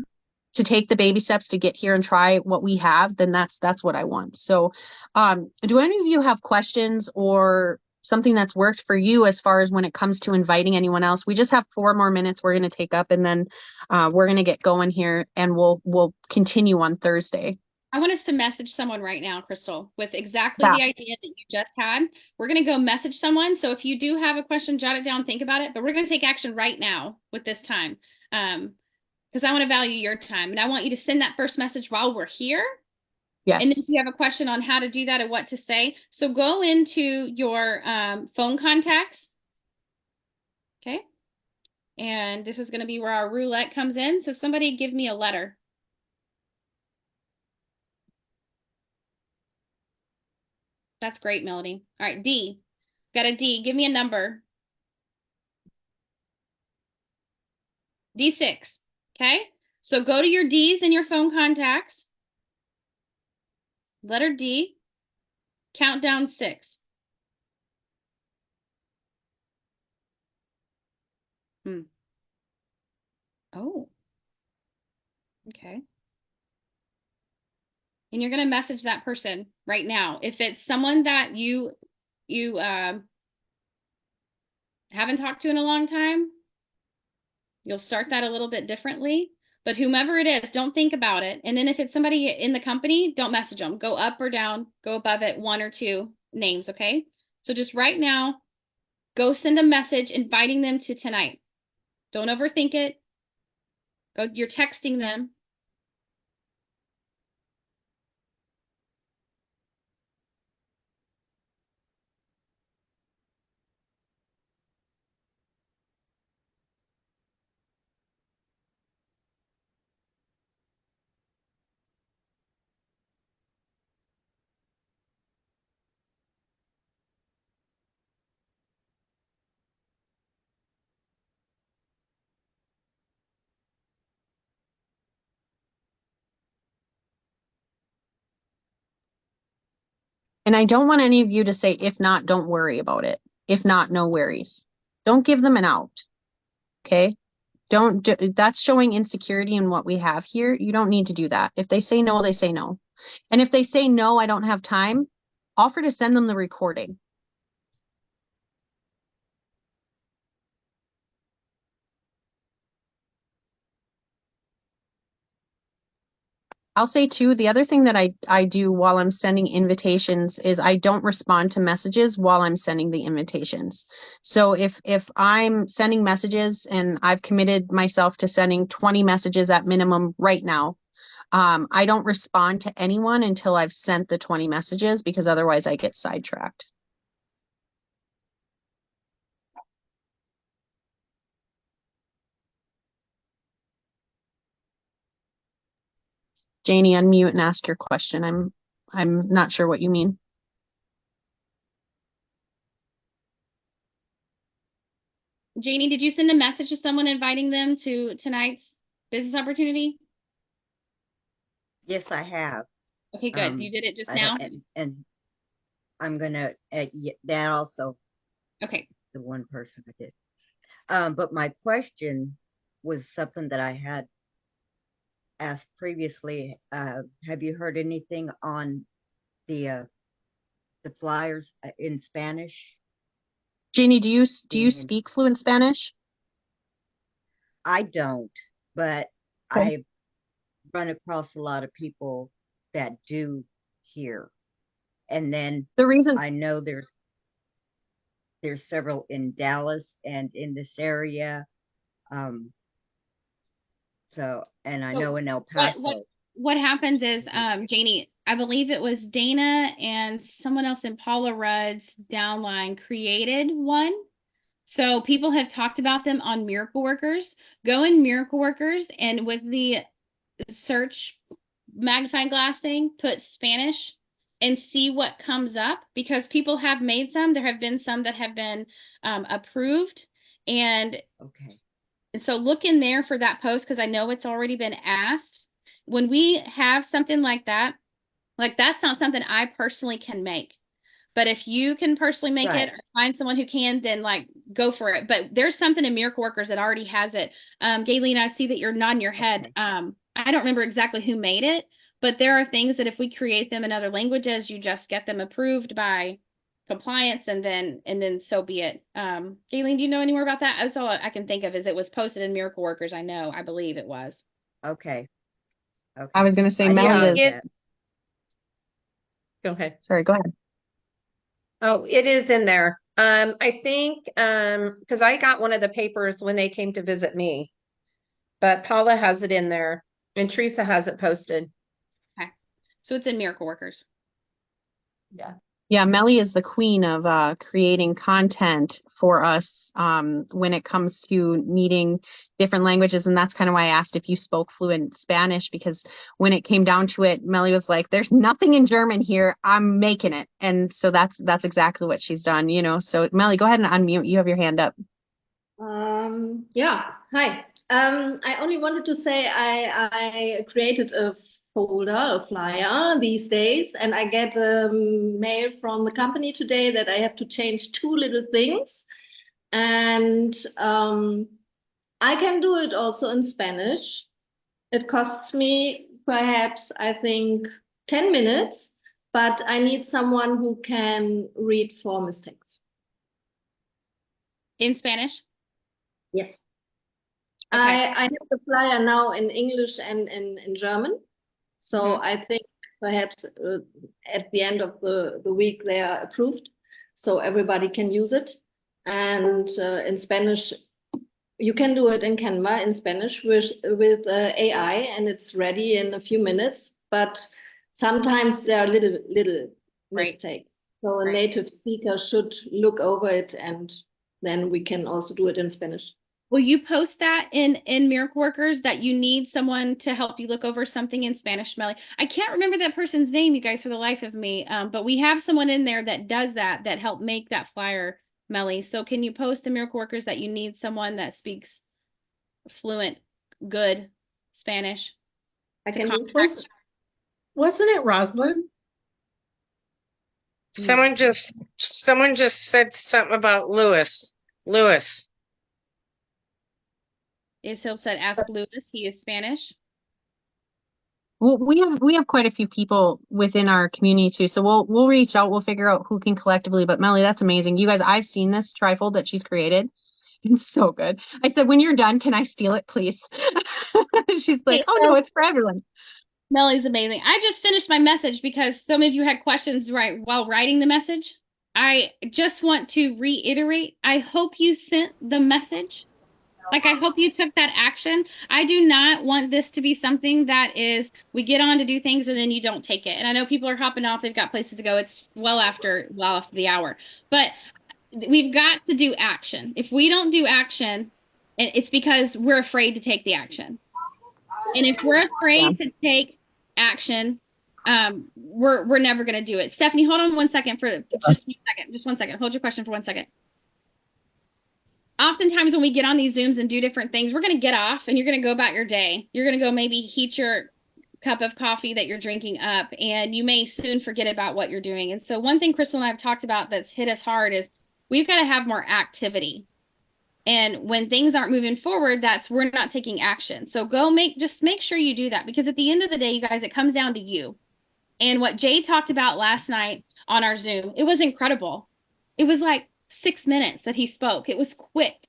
to take the baby steps to get here and try what we have, then that's what I want. So, do any of you have questions or something that's worked for you as far as when it comes to inviting anyone else? We just have 4 more minutes we're going to take up, and then we're going to get going here, and we'll continue on Thursday. I want us to message someone right now, Crystal, with exactly Yeah. the idea that you just had. We're going to go message someone. So if you do have a question, jot it down, think about it. But we're going to take action right now with this time, because I want to value your time. And I want you to send that first message while we're here. Yes. And then if you have a question on how to do that and what to say, so go into your phone contacts. Okay. And this is going to be where our roulette comes in. So somebody give me a letter. That's great, Melody. All right, D. Got a D. Give me a number. D6. Okay? So go to your D's in your phone contacts. Letter D. Count down 6. Oh. Okay. And you're going to message that person right now. If it's someone that you haven't talked to in a long time, you'll start that a little bit differently. But whomever it is, don't think about it. And then if it's somebody in the company, don't message them. Go up or down, go above it, 1 or 2 names, okay? So just right now, go send a message inviting them to tonight. Don't overthink it. You're texting them. And I don't want any of you to say, if not, don't worry about it. If not, no worries. Don't give them an out. Okay? That's showing insecurity in what we have here. You don't need to do that. If they say no, they say no. And if they say no, I don't have time, offer to send them the recording. I'll say too, the other thing that I do while I'm sending invitations is I don't respond to messages while I'm sending the invitations. So if I'm sending messages and I've committed myself to sending 20 messages at minimum right now, I don't respond to anyone until I've sent the 20 messages, because otherwise I get sidetracked. Janie, unmute and ask your question. I'm not sure what you mean. Janie, did you send a message to someone inviting them to tonight's business opportunity? Yes, I have. Okay, good. You did it just now? And I'm gonna that also. Okay. The one person I did. But my question was something that I had asked previously. Have you heard anything on the flyers in Spanish? Janie, do you speak fluent Spanish? I don't, but Okay. I've run across a lot of people that do here. And then the reason I know there's there's several in Dallas and in this area. So, and I So know in El what Paso. what happens is, Janie, I believe it was Dana and someone else in Paula Rudd's downline created one. So people have talked about them on Miracle Workers. Go in Miracle Workers and with the search magnifying glass thing, put Spanish and see what comes up, because people have made some. There have been some that have been approved. And Okay. so look in there for that post, because I know it's already been asked. When we have something like that's not something I personally can make. But if you can personally make Right. it or find someone who can, then like go for it. But there's something in Miracle Workers that already has it. Gayleen, I see that you're nodding your head. Okay. I don't remember exactly who made it, but there are things that if we create them in other languages, you just get them approved by compliance, and then so be it. Gayleen, do you know any more about that? That's all I can think of is it was posted in Miracle Workers. I believe it was. Okay. I Okay. was going to say I didn't Melly know is, it- that. Go ahead. sorry, go ahead. Oh, it is in there. I think, because I got one of the papers when they came to visit me, but Paula has it in there and Teresa has it posted. Okay. So it's in Miracle Workers. Yeah. Yeah, Melly is the queen of creating content for us when it comes to needing different languages. And that's kind of why I asked if you spoke fluent Spanish, because when it came down to it, Melly was like, there's nothing in German here. I'm making it. And so that's exactly what she's done, you know. So Melly, go ahead and unmute. You have your hand up. Yeah, hi. I only wanted to say I created a folder, a flyer these days, and I get a mail from the company today that I have to change 2 little things. And I can do it also in Spanish. It costs me perhaps, I think, 10 minutes, but I need someone who can read for mistakes. In Spanish? Yes. Okay. I have the flyer now in English and in German. So I think perhaps at the end of the week they are approved, so everybody can use it. And in Spanish, you can do it in Canva in Spanish with AI, and it's ready in a few minutes. But sometimes there are little Right. mistakes. So a Right. native speaker should look over it, and then we can also do it in Spanish. Will you post that in Miracle Workers that you need someone to help you look over something in Spanish, Melly? I can't remember that person's name, you guys, for the life of me. But we have someone in there that does that helped make that flyer, Melly. So can you post in Miracle Workers that you need someone that speaks fluent, good Spanish? I to can do contact? Wasn't it Rosalind? Someone just said something about Lewis. Lewis. Isil said, ask Lewis. He is Spanish. Well, we have quite a few people within our community too. So we'll reach out, we'll figure out who can collectively. But Melly, that's amazing. You guys, I've seen this trifold that she's created. It's so good. I said, when you're done, can I steal it, please? She's like, Okay, oh so- no, it's for everyone. Melly's amazing. I just finished my message because so many of you had questions while writing the message. I just want to reiterate, I hope you sent the message. Like, I hope you took that action. I do not want this to be something that is, we get on to do things and then you don't take it. And I know people are hopping off, they've got places to go. It's well after the hour. But we've got to do action. If we don't do action, it's because we're afraid to take the action. And if we're afraid to take action, we're never going to do it. Stephanie, hold on 1 second for just 1 second. Just 1 second. Hold your question for 1 second. Oftentimes when we get on these Zooms and do different things, we're going to get off and you're going to go about your day. You're going to go maybe heat your cup of coffee that you're drinking up, and you may soon forget about what you're doing. And so one thing Crystal and I have talked about that's hit us hard is we've got to have more activity. And when things aren't moving forward, that's we're not taking action. So just make sure you do that, because at the end of the day, you guys, it comes down to you. And what Jay talked about last night on our Zoom, it was incredible. It was like 6 minutes that he spoke. It was quick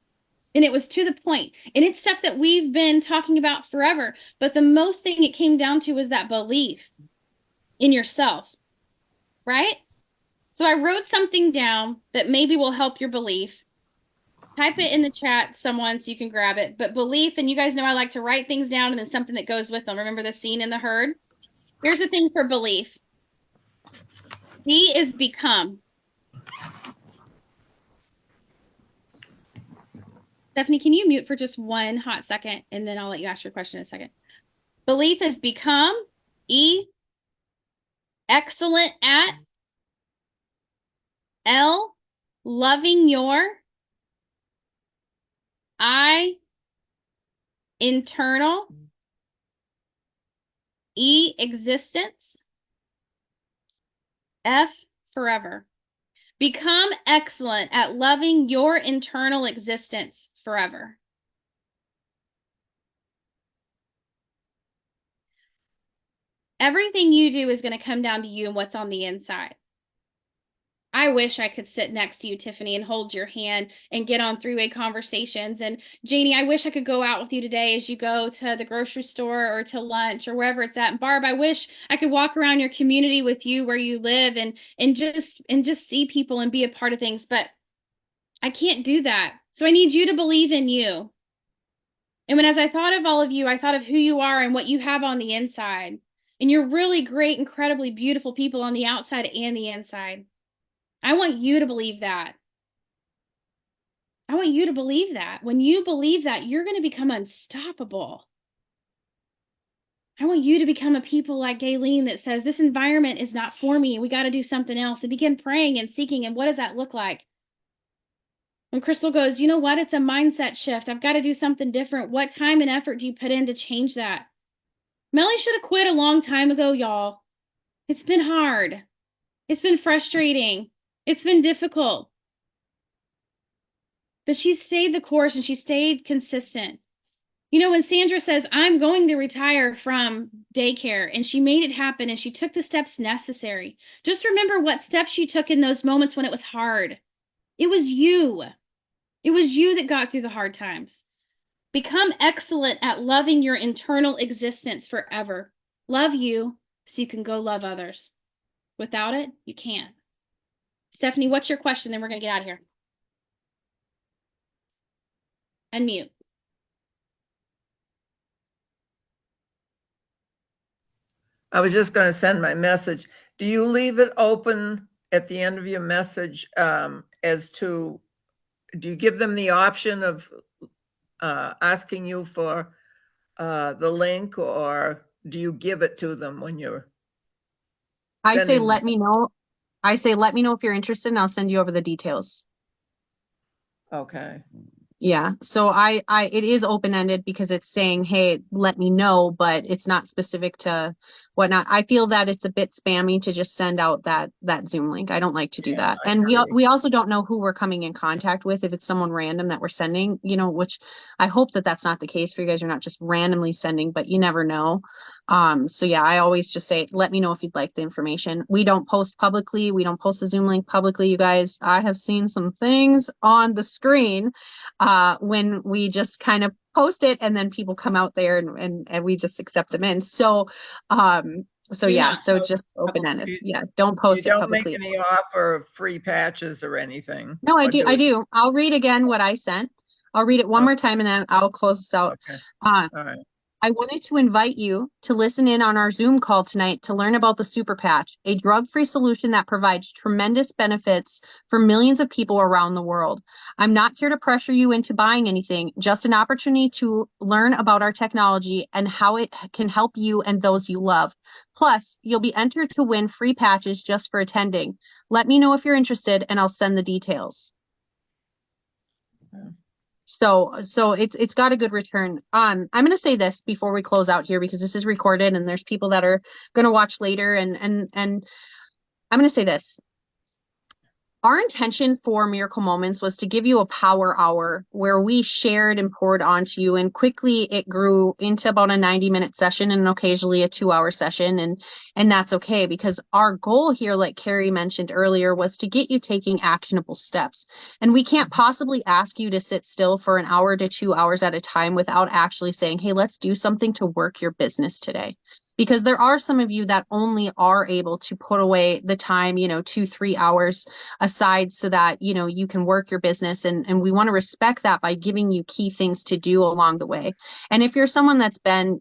and it was to the point. And it's stuff that we've been talking about forever. But the most thing it came down to was that belief in yourself, right? So I wrote something down that maybe will help your belief. Type it in the chat, someone, so you can grab it. But belief, and you guys know I like to write things down and then something that goes with them. Remember the scene in the herd? Here's the thing for belief. B is become. Stephanie, can you mute for just one hot second, and then I'll let you ask your question in a second. Belief is become. E, excellent at. L, loving your. I, internal. E, existence. F, forever. Become excellent at loving your internal existence forever. Everything you do is going to come down to you and what's on the inside. I wish I could sit next to you, Tiffany, and hold your hand and get on three-way conversations. And Janie, I wish I could go out with you today as you go to the grocery store or to lunch or wherever it's at. And Barb, I wish I could walk around your community with you where you live and just see people and be a part of things. But I can't do that. So I need you to believe in you. And as I thought of all of you, I thought of who you are and what you have on the inside. And you're really great, incredibly beautiful people on the outside and the inside. I want you to believe that. I want you to believe that. When you believe that, you're going to become unstoppable. I want you to become a people like Gayleen that says, this environment is not for me. We got to do something else, and begin praying and seeking. And what does that look like? When Crystal goes, you know what? It's a mindset shift. I've got to do something different. What time and effort do you put in to change that? Melly should have quit a long time ago, y'all. It's been hard. It's been frustrating. It's been difficult. But she stayed the course and she stayed consistent. You know, when Sandra says, I'm going to retire from daycare, and she made it happen and she took the steps necessary. Just remember what steps you took in those moments when it was hard. It was you. It was you that got through the hard times. Become excellent at loving your internal existence forever. Love you so you can go love others. Without it, you can't. Stephanie, what's your question? Then we're going to get out of here. Unmute. I was just going to send my message. Do you leave it open at the end of your message as to, do you give them the option of asking you for the link, or do you give it to them when you're I say, sending let me know. I say, let me know if you're interested and I'll send you over the details. Okay. Yeah. So it is open-ended because it's saying, hey, let me know, but it's not specific to whatnot. I feel that it's a bit spammy to just send out that Zoom link. I don't like to do that. And we also don't know who we're coming in contact with. If it's someone random that we're sending, you know, which I hope that that's not the case for you guys. You're not just randomly sending, but you never know. So yeah, I always just say, let me know if you'd like the information. We don't post publicly. We don't post the Zoom link publicly, you guys. I have seen some things on the screen when we just kind of post it and then people come out there and we just accept them in. So yeah, so just open-ended. Yeah, don't post it publicly. You don't make any offer of free patches or anything? No, I do. I'll read again what I sent. I'll read it one more time and then I'll close this out. Okay. All right. I wanted to invite you to listen in on our Zoom call tonight to learn about the Super Patch, a drug-free solution that provides tremendous benefits for millions of people around the world. I'm not here to pressure you into buying anything, just an opportunity to learn about our technology and how it can help you and those you love. Plus, you'll be entered to win free patches just for attending. Let me know if you're interested and I'll send the details. Okay. So it's got a good return. I'm going to say this before we close out here because this is recorded and there's people that are going to watch later and I'm going to say this. Our intention for Miracle Moments was to give you a power hour where we shared and poured onto you, and quickly it grew into about a 90-minute session and occasionally a 2-hour session. And that's okay, because our goal here, like Carrie mentioned earlier, was to get you taking actionable steps. And we can't possibly ask you to sit still for an hour to 2 hours at a time without actually saying, hey, let's do something to work your business today. because there are some of you that only are able to put away the time, 2-3 hours aside so that, you can work your business. And we want to respect that by giving you key things to do along the way. And if you're someone that's been,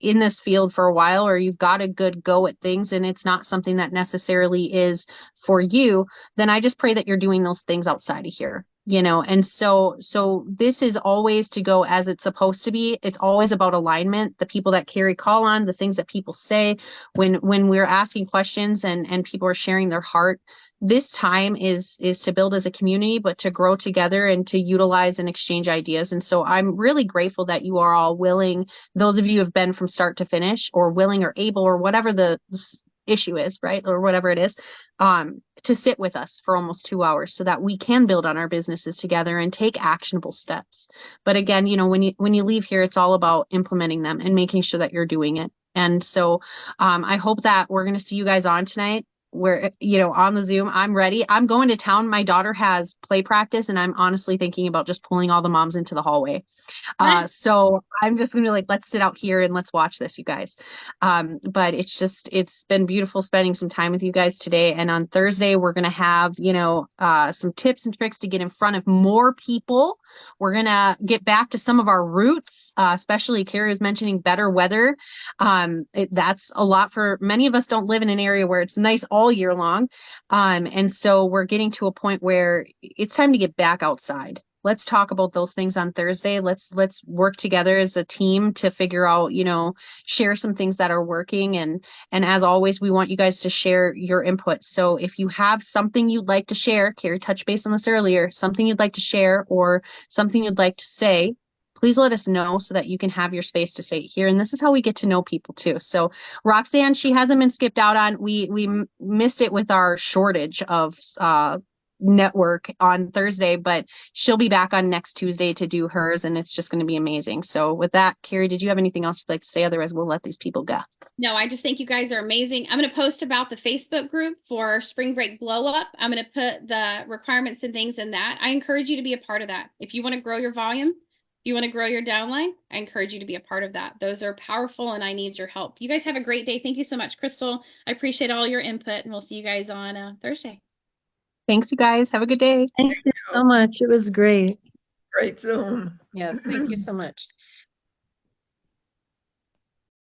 in this field for a while, or you've got a good go at things and it's not something that necessarily is for you, then I just pray that you're doing those things outside of here. And so this is always to go as it's supposed to be. It's always about alignment, the people that Carrie call on, the things that people say when we're asking questions and people are sharing their heart. This time is to build as a community, but to grow together and to utilize and exchange ideas. And so I'm really grateful that you are all willing, those of you who have been from start to finish, or willing or able, or whatever the issue is, right? Or whatever it is, to sit with us for almost 2 hours so that we can build on our businesses together and take actionable steps. But again, when you leave here, it's all about implementing them and making sure that you're doing it. And so I hope that we're going to see you guys on tonight. We're, on the Zoom. I'm ready. I'm going to town. My daughter has play practice, and I'm honestly thinking about just pulling all the moms into the hallway. So I'm just gonna be like, let's sit out here and let's watch this, you guys. But it's been beautiful spending some time with you guys today. And on Thursday, we're gonna have, some tips and tricks to get in front of more people. We're gonna get back to some of our roots, especially Carrie was mentioning better weather. That's a lot for many of us. Don't live in an area where it's nice all year long. And so we're getting to a point where it's time to get back outside. Let's talk about those things on Thursday. Let's work together as a team to figure out, share some things that are working. And as always, we want you guys to share your input. So if you have something you'd like to share, Carrie touched base on this earlier, something you'd like to share or something you'd like to say, please let us know so that you can have your space to say it here. And this is how we get to know people too. So Roxanne, she hasn't been skipped out on. We missed it with our shortage of network on Thursday, but she'll be back on next Tuesday to do hers, and it's just going to be amazing. So with that, Carrie, did you have anything else you'd like to say? Otherwise, we'll let these people go. No, I just think you guys are amazing. I'm going to post about the Facebook group for Spring Break Blow Up. I'm going to put the requirements and things in that. I encourage you to be a part of that. If you want to grow your volume, if you want to grow your downline, I encourage you to be a part of that. Those are powerful, and I need your help. You guys have a great day. Thank you so much, Crystal. I appreciate all your input, and we'll see you guys on Thursday. Thanks, you guys. Have a good day. Thank you so much. It was great. Great Zoom. Yes, thank you so much.